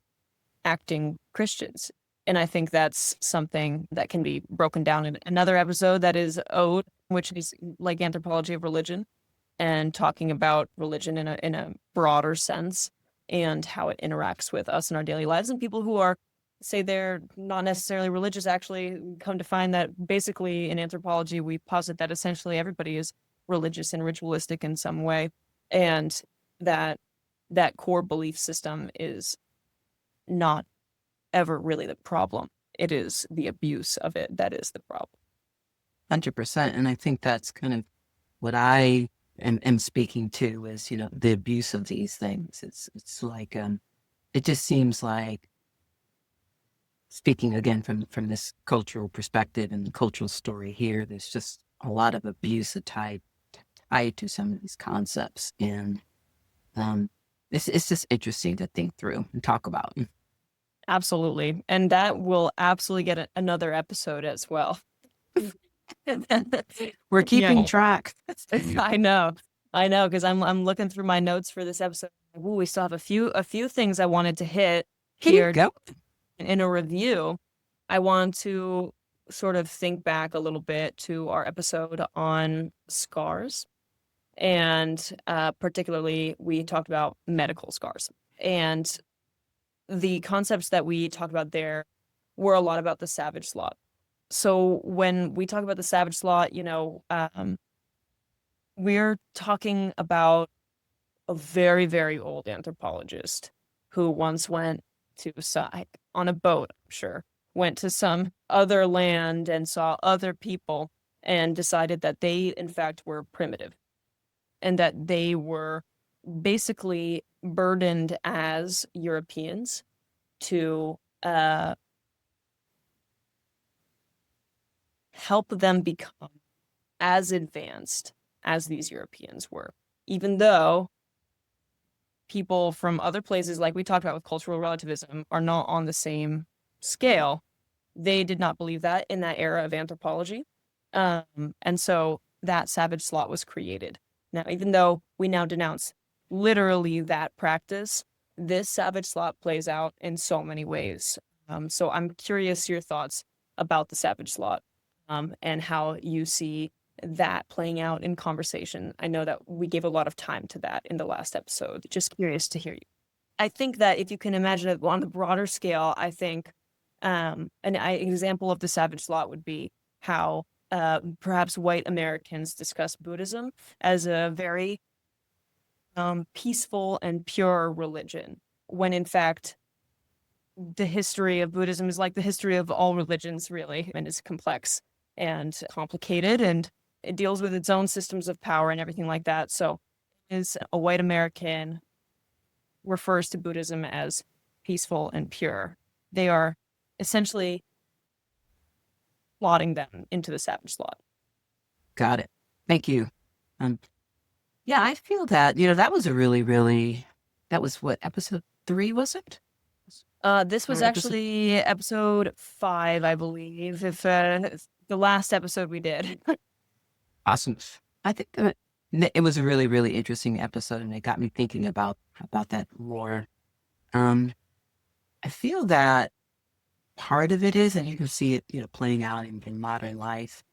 acting Christians. And I think that's something that can be broken down in another episode that is Ode, which is like anthropology of religion and talking about religion in a broader sense and how it interacts with us in our daily lives. And people who are say they're not necessarily religious actually come to find that basically in anthropology we posit that essentially everybody is religious and ritualistic in some way, and that that core belief system is not ever really the problem. It is the abuse of it that is the problem. 100%. And I think that's kind of what I am speaking to is, the abuse of these things. It's like, it just seems like, speaking again from this cultural perspective and the cultural story here, there's just a lot of abuse tied to some of these concepts. And it's just interesting to think through and talk about. Absolutely. And that will absolutely get another episode as well. We're keeping Yeah. track. I know. I know, because I'm looking through my notes for this episode. Ooh, we still have a few things I wanted to hit here Go. in a review. I want to sort of think back a little bit to our episode on scars. And particularly, we talked about medical scars. And the concepts that we talked about there were a lot about the savage slot. So when we talk about the savage slot, we're talking about a very, very old anthropologist who once went to on a boat, I'm sure, went to some other land and saw other people and decided that they, in fact, were primitive and that they were basically burdened as Europeans to help them become as advanced as these Europeans were, even though people from other places, like we talked about with cultural relativism, are not on the same scale. They did not believe that in that era of anthropology. And so that savage slot was created. Now, even though we now denounce literally that practice, this savage slot plays out in so many ways. So I'm curious your thoughts about the savage slot and how you see that playing out in conversation. I know that we gave a lot of time to that in the last episode. Just curious to hear you. I think that if you can imagine it on the broader scale, I think an example of the savage slot would be how perhaps white Americans discuss Buddhism as a very peaceful and pure religion, when in fact, the history of Buddhism is like the history of all religions, really, and is complex and complicated, and it deals with its own systems of power and everything like that. So, is a white American refers to Buddhism as peaceful and pure. They are essentially slotting them into the savage slot. Got it. Thank you. Yeah, I feel that, that was a that was what, episode 3, was it? This was actually episode 5, I believe, if the last episode we did. Awesome. I think that it was a really interesting episode, and it got me thinking about that more. I feel that part of it is, and you can see it, playing out in modern life,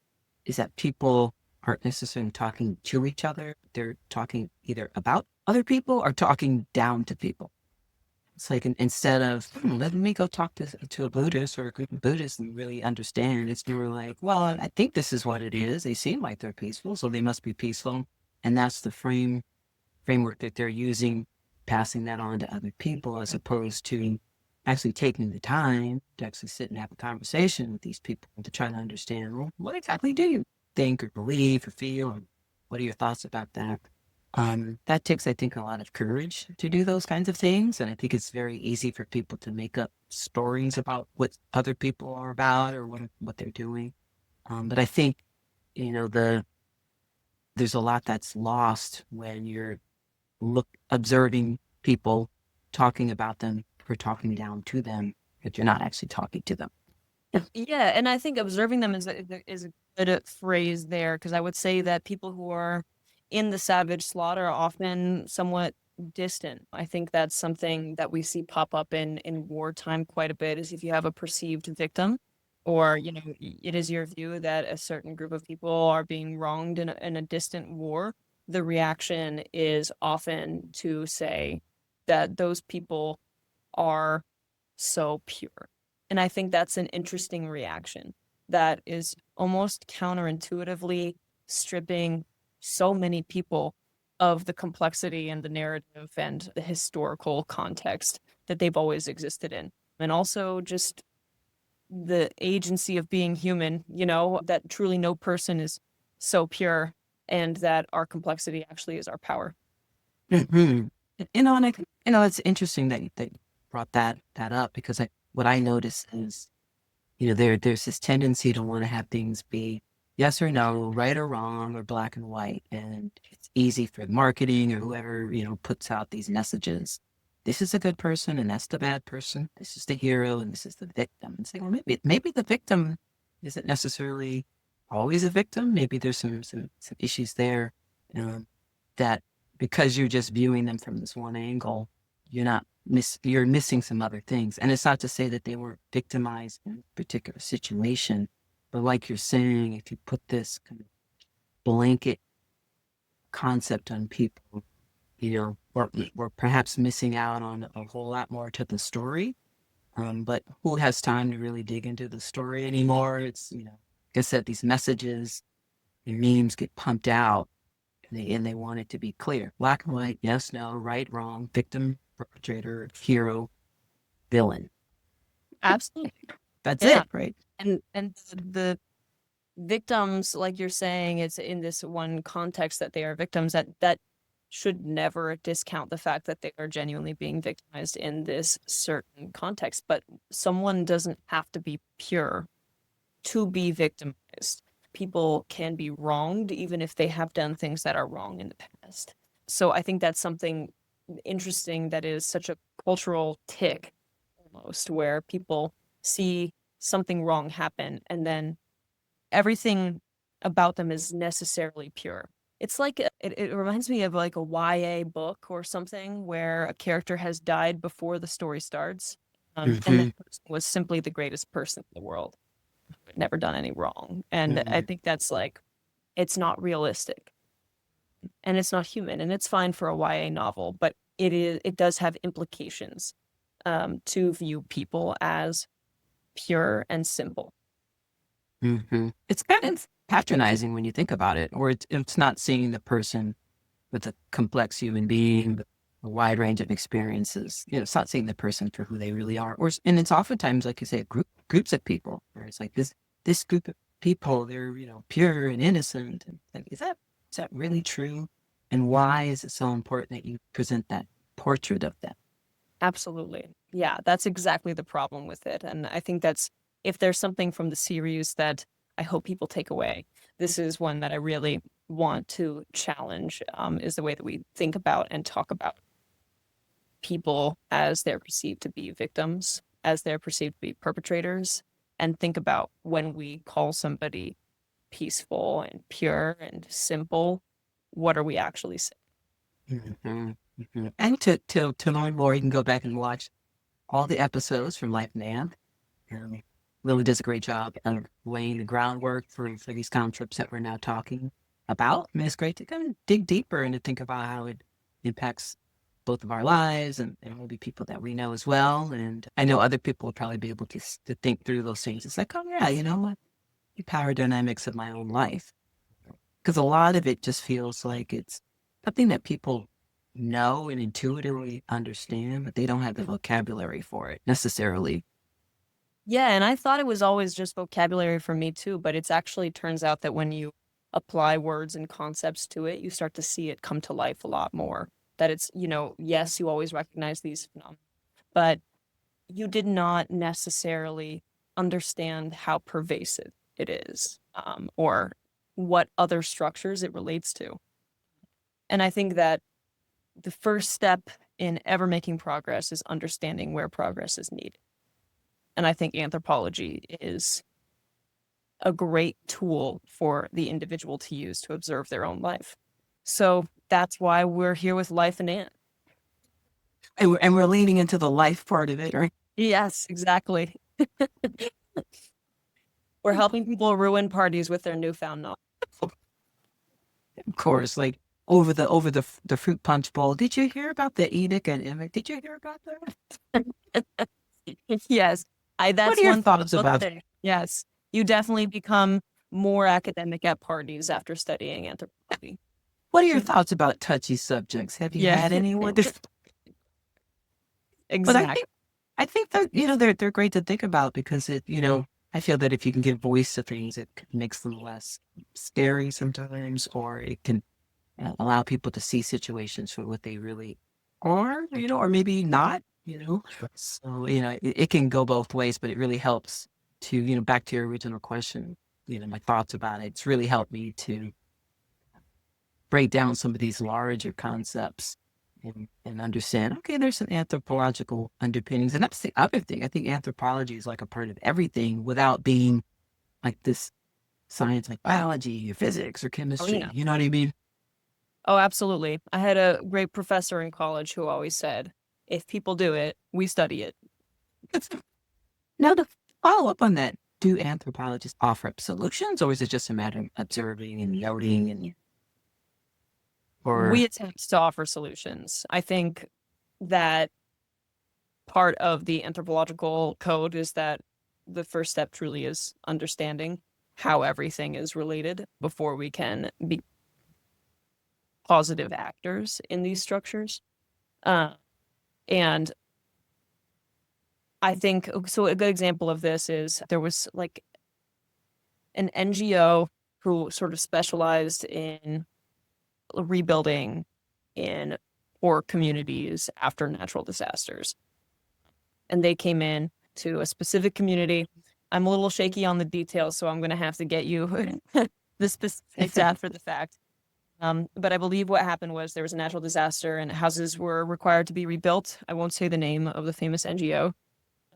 is that people aren't necessarily talking to each other. They're talking either about other people or talking down to people. It's like instead of let me go talk to a Buddhist or a group of Buddhists and really understand, it's more like, well, I think this is what it is. They seem like they're peaceful, so they must be peaceful, and that's the framework that they're using, passing that on to other people, as opposed to actually taking the time to actually sit and have a conversation with these people to try to understand, well, what exactly do you think or believe or feel, and what are your thoughts about that? That takes, I think, a lot of courage to do those kinds of things. And I think it's very easy for people to make up stories about what other people are about or what they're doing. But I think, there's a lot that's lost when you're observing people, talking about them or talking down to them, if you're not actually talking to them. Yeah, and I think observing them is a good phrase there, because I would say that people who are in the savage slaughter are often somewhat distant. I think that's something that we see pop up in wartime quite a bit, is if you have a perceived victim, or it is your view that a certain group of people are being wronged in a distant war, the reaction is often to say that those people are so pure. And I think that's an interesting reaction that is almost counterintuitively stripping so many people of the complexity and the narrative and the historical context that they've always existed in. And also just the agency of being human, that truly no person is so pure, and that our complexity actually is our power. Hmm. And it's interesting that you brought that up, because what I notice is, there's this tendency to want to have things be yes or no, right or wrong, or black and white. And it's easy for marketing or whoever, puts out these messages. This is a good person and that's the bad person. This is the hero and this is the victim. And saying, well, maybe the victim isn't necessarily always a victim. Maybe there's some issues there, that because you're just viewing them from this one angle, you're missing some other things. And it's not to say that they were victimized in a particular situation, but like you're saying, if you put this kind of blanket concept on people, we're perhaps missing out on a whole lot more to the story. But who has time to really dig into the story anymore? It's, like I said, these messages and memes get pumped out, and they want it to be clear. Black and white, yes, no, right, wrong, victim, perpetrator, hero, villain. Absolutely. That's Yeah. it, right? And the victims, like you're saying, it's in this one context that they are victims, that should never discount the fact that they are genuinely being victimized in this certain context. But someone doesn't have to be pure to be victimized. People can be wronged even if they have done things that are wrong in the past. So I think that's something interesting, that is such a cultural tick almost, where people see something wrong happen and then everything about them is necessarily pure. It's like it reminds me of like a YA book or something, where a character has died before the story starts, and Mm-hmm. that person was simply the greatest person in the world, never done any wrong. And I Mm-hmm. think that's like, it's not realistic and it's not human, and it's fine for a YA novel, but it does have implications, to view people as pure and simple. Mm-hmm. It's kind of patronizing when you think about it, or it's not seeing the person with a complex human being, with a wide range of experiences. It's not seeing the person for who they really are. And it's oftentimes, like you say, groups of people, where it's like this group of people, they're, pure and innocent. And like, is that really true? And why is it so important that you present that portrait of them? Absolutely. Yeah, that's exactly the problem with it. And I think that's, if there's something from the series that I hope people take away, this is one that I really want to challenge, is the way that we think about and talk about people as they're perceived to be victims, as they're perceived to be perpetrators, and think about when we call somebody peaceful and pure and simple, what are we actually saying? Mhm, mhm. And to learn more, you can go back and watch all the episodes from Life Anth. really does a great job of laying the groundwork for these concepts that we're now talking about. I mean, it's great to kind of dig deeper and to think about how it impacts both of our lives and maybe people that we know as well. And I know other people will probably be able to think through those things. It's like, oh yeah, you know what? The power dynamics of my own life. Because a lot of it just feels like it's something that people know and intuitively understand, but they don't have the vocabulary for it necessarily. Yeah, and I thought it was always just vocabulary for me too, but it's actually turns out that when you apply words and concepts to it, you start to see it come to life a lot more. That it's, yes, you always recognize these phenomena, but you did not necessarily understand how pervasive it is, or what other structures it relates to. And I think that the first step in ever making progress is understanding where progress is needed. And I think anthropology is a great tool for the individual to use to observe their own life. So that's why we're here with Life Anth. And we're leaning into the life part of it, right? Yes, exactly. We're helping people ruin parties with their newfound knowledge. Of course, like over the fruit punch bowl. Did you hear about the Edic and Emic? Did you hear about that? Yes, What that's are your one thing thoughts I'll about say. Yes, you definitely become more academic at parties after studying anthropology. what are your thoughts about touchy subjects? Have you Yeah, had anyone? But exactly. I think that they're great to think about because I feel that if you can give voice to things, it makes them less scary sometimes, or it can allow people to see situations for what they really are, or maybe not, So, it can go both ways, but it really helps to, back to your original question, my thoughts about it. It's really helped me to break down some of these larger concepts and understand, okay, there's some anthropological underpinnings. And that's the other thing. I think anthropology is like a part of everything without being like this science like biology or physics or Oh, chemistry. yeah. You know what I mean? Oh, absolutely. I had a great professor in college who always said, if people do it, we study it. Now, to follow up on that, do anthropologists offer up solutions, or is it just a matter of observing and noting We or attempt to offer solutions. I think that part of the anthropological code is that the first step truly is understanding how everything is related before we can be positive actors in these structures. Uh, and I think so. A good example of this is there was like an NGO who sort of specialized in rebuilding in poor communities after natural disasters. And they came in to a specific community. I'm a little shaky on the details, so I'm going to have to get you the specifics after the fact. But I believe what happened was there was a natural disaster and houses were required to be rebuilt. I won't say the name of the famous NGO,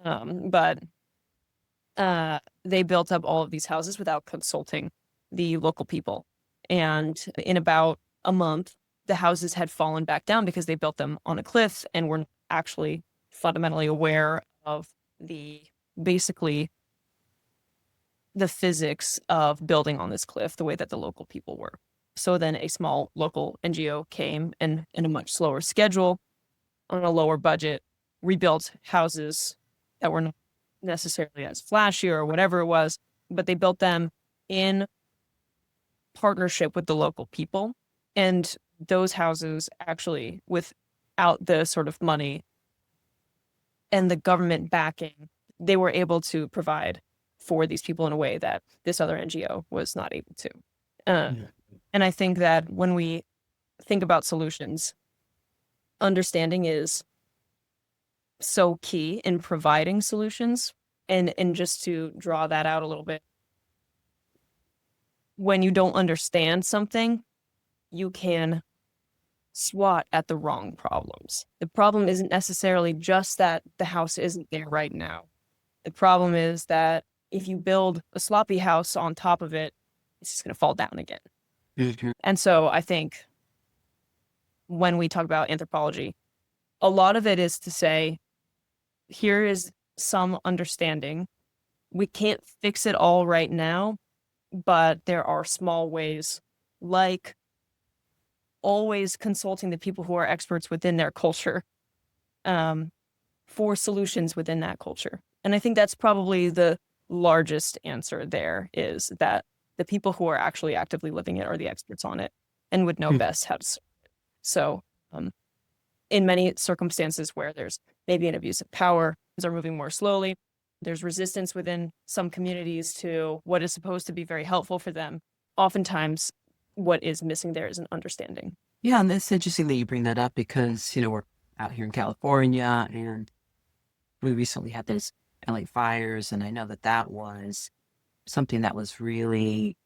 but they built up all of these houses without consulting the local people. And in about a month, the houses had fallen back down because they built them on a cliff and were actually fundamentally aware of the basically the physics of building on this cliff the way that the local people were. So then a small local NGO came and in a much slower schedule on a lower budget rebuilt houses that were not necessarily as flashy or whatever it was, but they built them in partnership with the local people. And those houses actually, without the sort of money and the government backing, they were able to provide for these people in a way that this other NGO was not able to. Yeah. And I think that when we think about solutions, understanding is so key in providing solutions. And just to draw that out a little bit, when you don't understand something, you can swat at the wrong problems. The problem isn't necessarily just that the house isn't there right now. The problem is that if you build a sloppy house on top of it, it's just going to fall down again. Mhm. And so I think when we talk about anthropology, a lot of it is to say, here is some understanding we can't fix it all right now, but there are small ways, like always consulting the people who are experts within their culture, um, for solutions within that culture. And I think that's probably the largest answer there, is that the people who are actually actively living it are the experts on it and would know best how to serve it. So, in many circumstances where there's maybe an abuse of power, things are moving more slowly. There's resistance within some communities to what is supposed to be very helpful for them. Oftentimes, what is missing there is an understanding. Yeah, and it's interesting that you bring that up because, we're out here in California and we recently had those LA fires, and I know that that was something that was really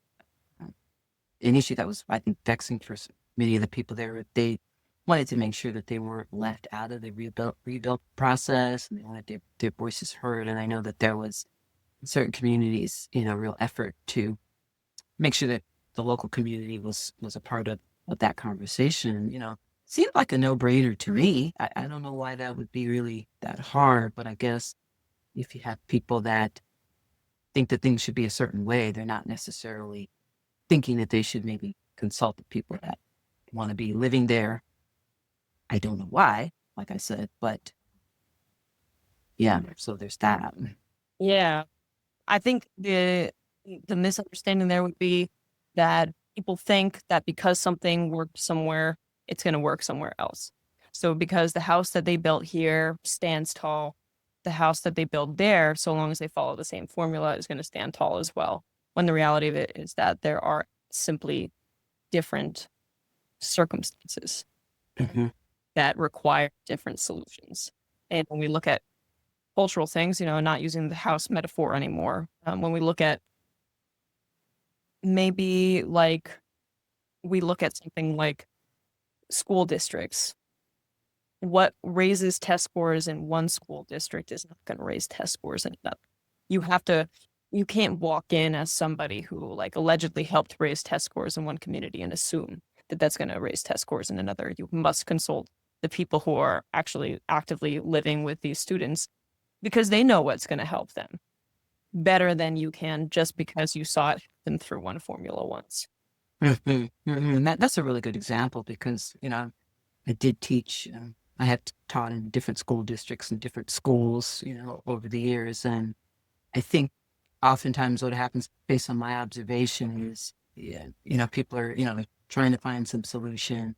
an issue that was, I think, vexing for many of the people there. They wanted to make sure that they weren't left out of the rebuild process, and they wanted their voices heard. And I know that there was in certain communities, real effort to make sure that the local community was a part of that conversation. Seemed like a no-brainer to me. I don't know why that would be really that hard, but I guess if you have people that think that things should be a certain way, they're not necessarily thinking that they should maybe consult the people that want to be living there. I don't know why, like I said, but yeah, so there's that. Yeah. I think the misunderstanding there would be that people think that because something worked somewhere, it's going to work somewhere else. So because the house that they built here stands tall, the house that they build there, so long as they follow the same formula, is going to stand tall as well. When the reality of it is that there are simply different circumstances Mhm. that require different solutions. And when we look at cultural things, not using the house metaphor anymore, when we look at maybe like we look at something like school districts, what raises test scores in one school district is not going to raise test scores in another. You can't walk in as somebody who like allegedly helped raise test scores in one community and assume that that's going to raise test scores in another. You must consult the people who are actually actively living with these students, because they know what's going to help them better than you can just because you saw it happen through one formula once. Mhm. Mhm. And that's a really good example because, I did teach, I have taught in different school districts and different schools, over the years. And I think oftentimes what happens based on my observation is, yeah, people are, they're trying to find some solution.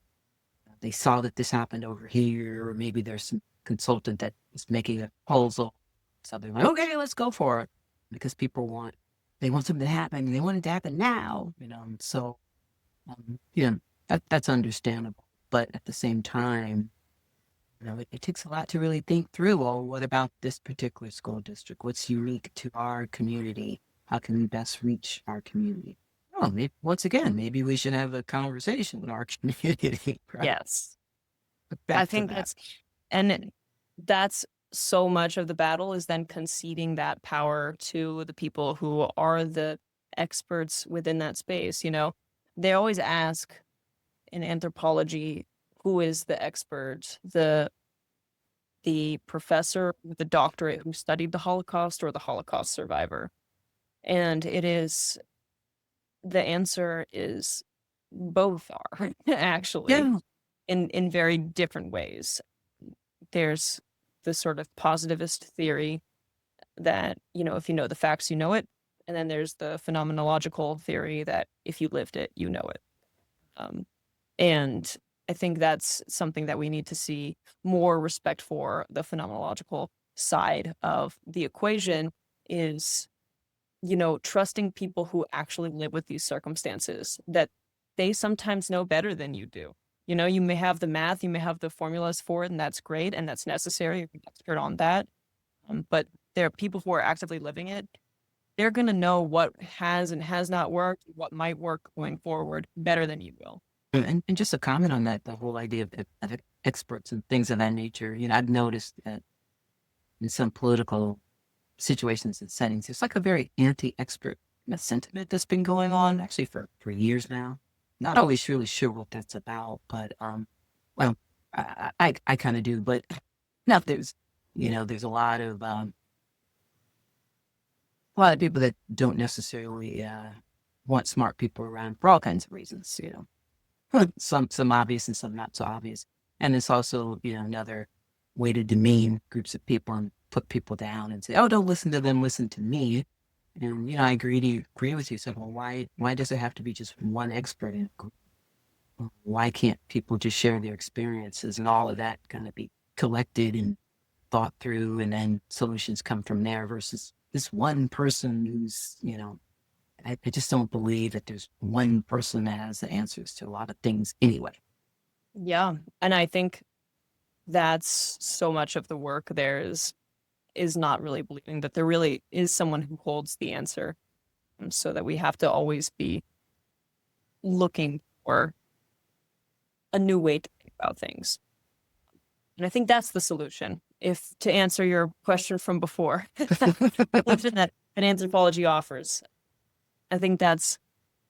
They saw that this happened over here, or maybe there's some consultant that is making a proposal. So they're like, okay, let's go for it. Because they want something to happen. They want it to happen now, and so, that's understandable. But at the same time, it takes a lot to really think through, well, what about this particular school district? What's unique to our community? How can we best reach our community? Oh, once again, maybe we should have a conversation with our community, right? Yes. But I back to think that. that's so much of the battle, is then conceding that power to the people who are the experts within that space. They always ask in anthropology, who is the expert, the professor with the doctorate who studied the Holocaust, or the Holocaust survivor. And the answer is both are actually, Yeah. in very different ways. There's the sort of positivist theory that, if you know the facts, you know it. And then there's the phenomenological theory that if you lived it, you know it. Um, and I think that's something that we need to see more respect for. The phenomenological side of the equation is, trusting people who actually live with these circumstances, that they sometimes know better than you do. You may have the math, you may have the formulas for it, and that's great and that's necessary. You're an expert on that. But there are people who are actively living it. They're going to know what has and has not worked, what might work going forward better than you will. And just a comment on that, the whole idea of experts and things of that nature. I've noticed that in some political situations and settings, there's like a very anti-expert sentiment that's been going on actually for years now. Not always really sure what that's about, but well, I kind of do. But now there's a lot of a lot of people that don't necessarily want smart people around for all kinds of reasons, some obvious and some not so obvious. And it's also, another way to demean groups of people and put people down and say, oh, don't listen to them, listen to me. And, I agree with you. So, well, why does it have to be just one expert in a group? Why can't people just share their experiences and all of that kind of be collected and thought through, and then solutions come from there versus this one person who's, I just don't believe that there's one person that has the answers to a lot of things anyway. Yeah. And I think that's so much of the work there is not really believing that there really is someone who holds the answer. So that we have to always be looking for a new way to think about things. And I think that's the solution. If to answer your question from before, the solution that anthropology offers, I think that's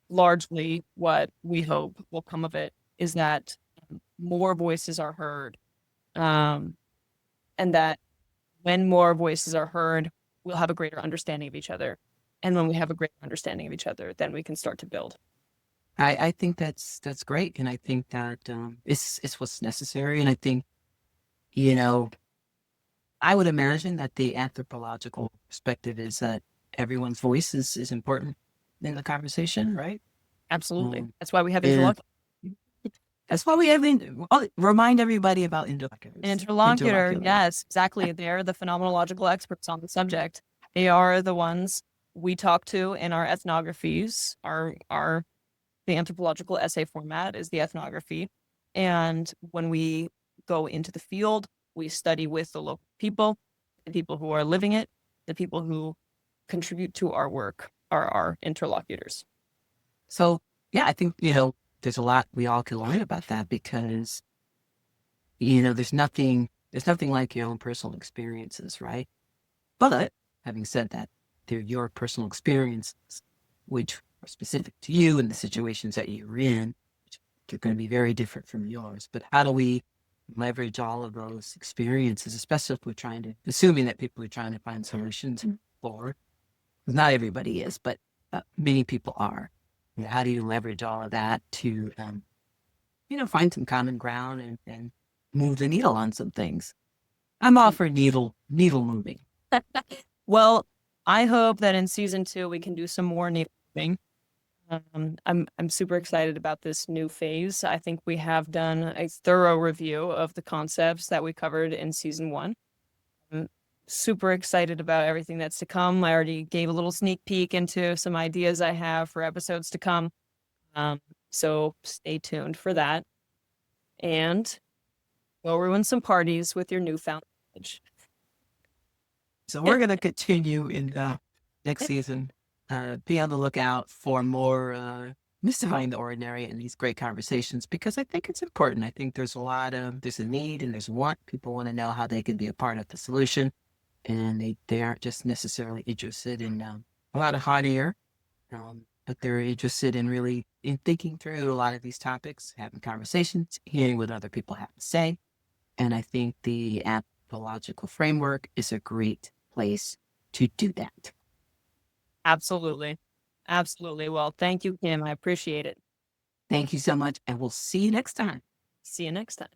largely what we hope will come of it, is that more voices are heard. And that when more voices are heard, we'll have a greater understanding of each other. And when we have a greater understanding of each other, then we can start to build. I think that's great. And I think that it's what's necessary. And I think, I would imagine that the anthropological perspective is that everyone's voice is important in the conversation, right? Absolutely. Um, That's why we have and interlocutors. that's why we have remind everybody about interlocutors. An interlocutor, yes, exactly. They're the phenomenological experts on the subject. They are the ones we talk to in our ethnographies. The anthropological essay format is the ethnography. And when we go into the field, we study with the local people, the people who are living it, the people who contribute to our work are our interlocutors. So, yeah, I think, there's a lot we all can learn about that because, there's nothing like your own personal experiences, right? But having said that, they're your personal experiences, which are specific to you and the situations that you're in, which are going to be very different from yours. But how do we leverage all of those experiences, especially if we're assuming that people are trying to find solutions for, because not everybody is, but many people are. How do you leverage all of that to, find some common ground and move the needle on some things? I'm all for needle moving. Well, I hope that in season 2 we can do some more needle moving. I'm super excited about this new phase. I think we have done a thorough review of the concepts that we covered in season 1. I'm super excited about everything that's to come. I already gave a little sneak peek into some ideas I have for episodes to come. So stay tuned for that. And go ruin some parties with your newfound knowledge. So we're going to continue in the next season. Be on the lookout for more mystifying the ordinary and these great conversations, because I think it's important. I think there's a need and there's a want. People want to know how they can be a part of the solution, and they aren't just necessarily interested in a lot of hot air, but they're interested in really in thinking through a lot of these topics, having conversations, hearing what other people have to say. And I think the anthropological framework is a great place to do that. Absolutely. Absolutely. Well, thank you, Kim. I appreciate it. Thank you so much, and we'll see you next time. See you next time.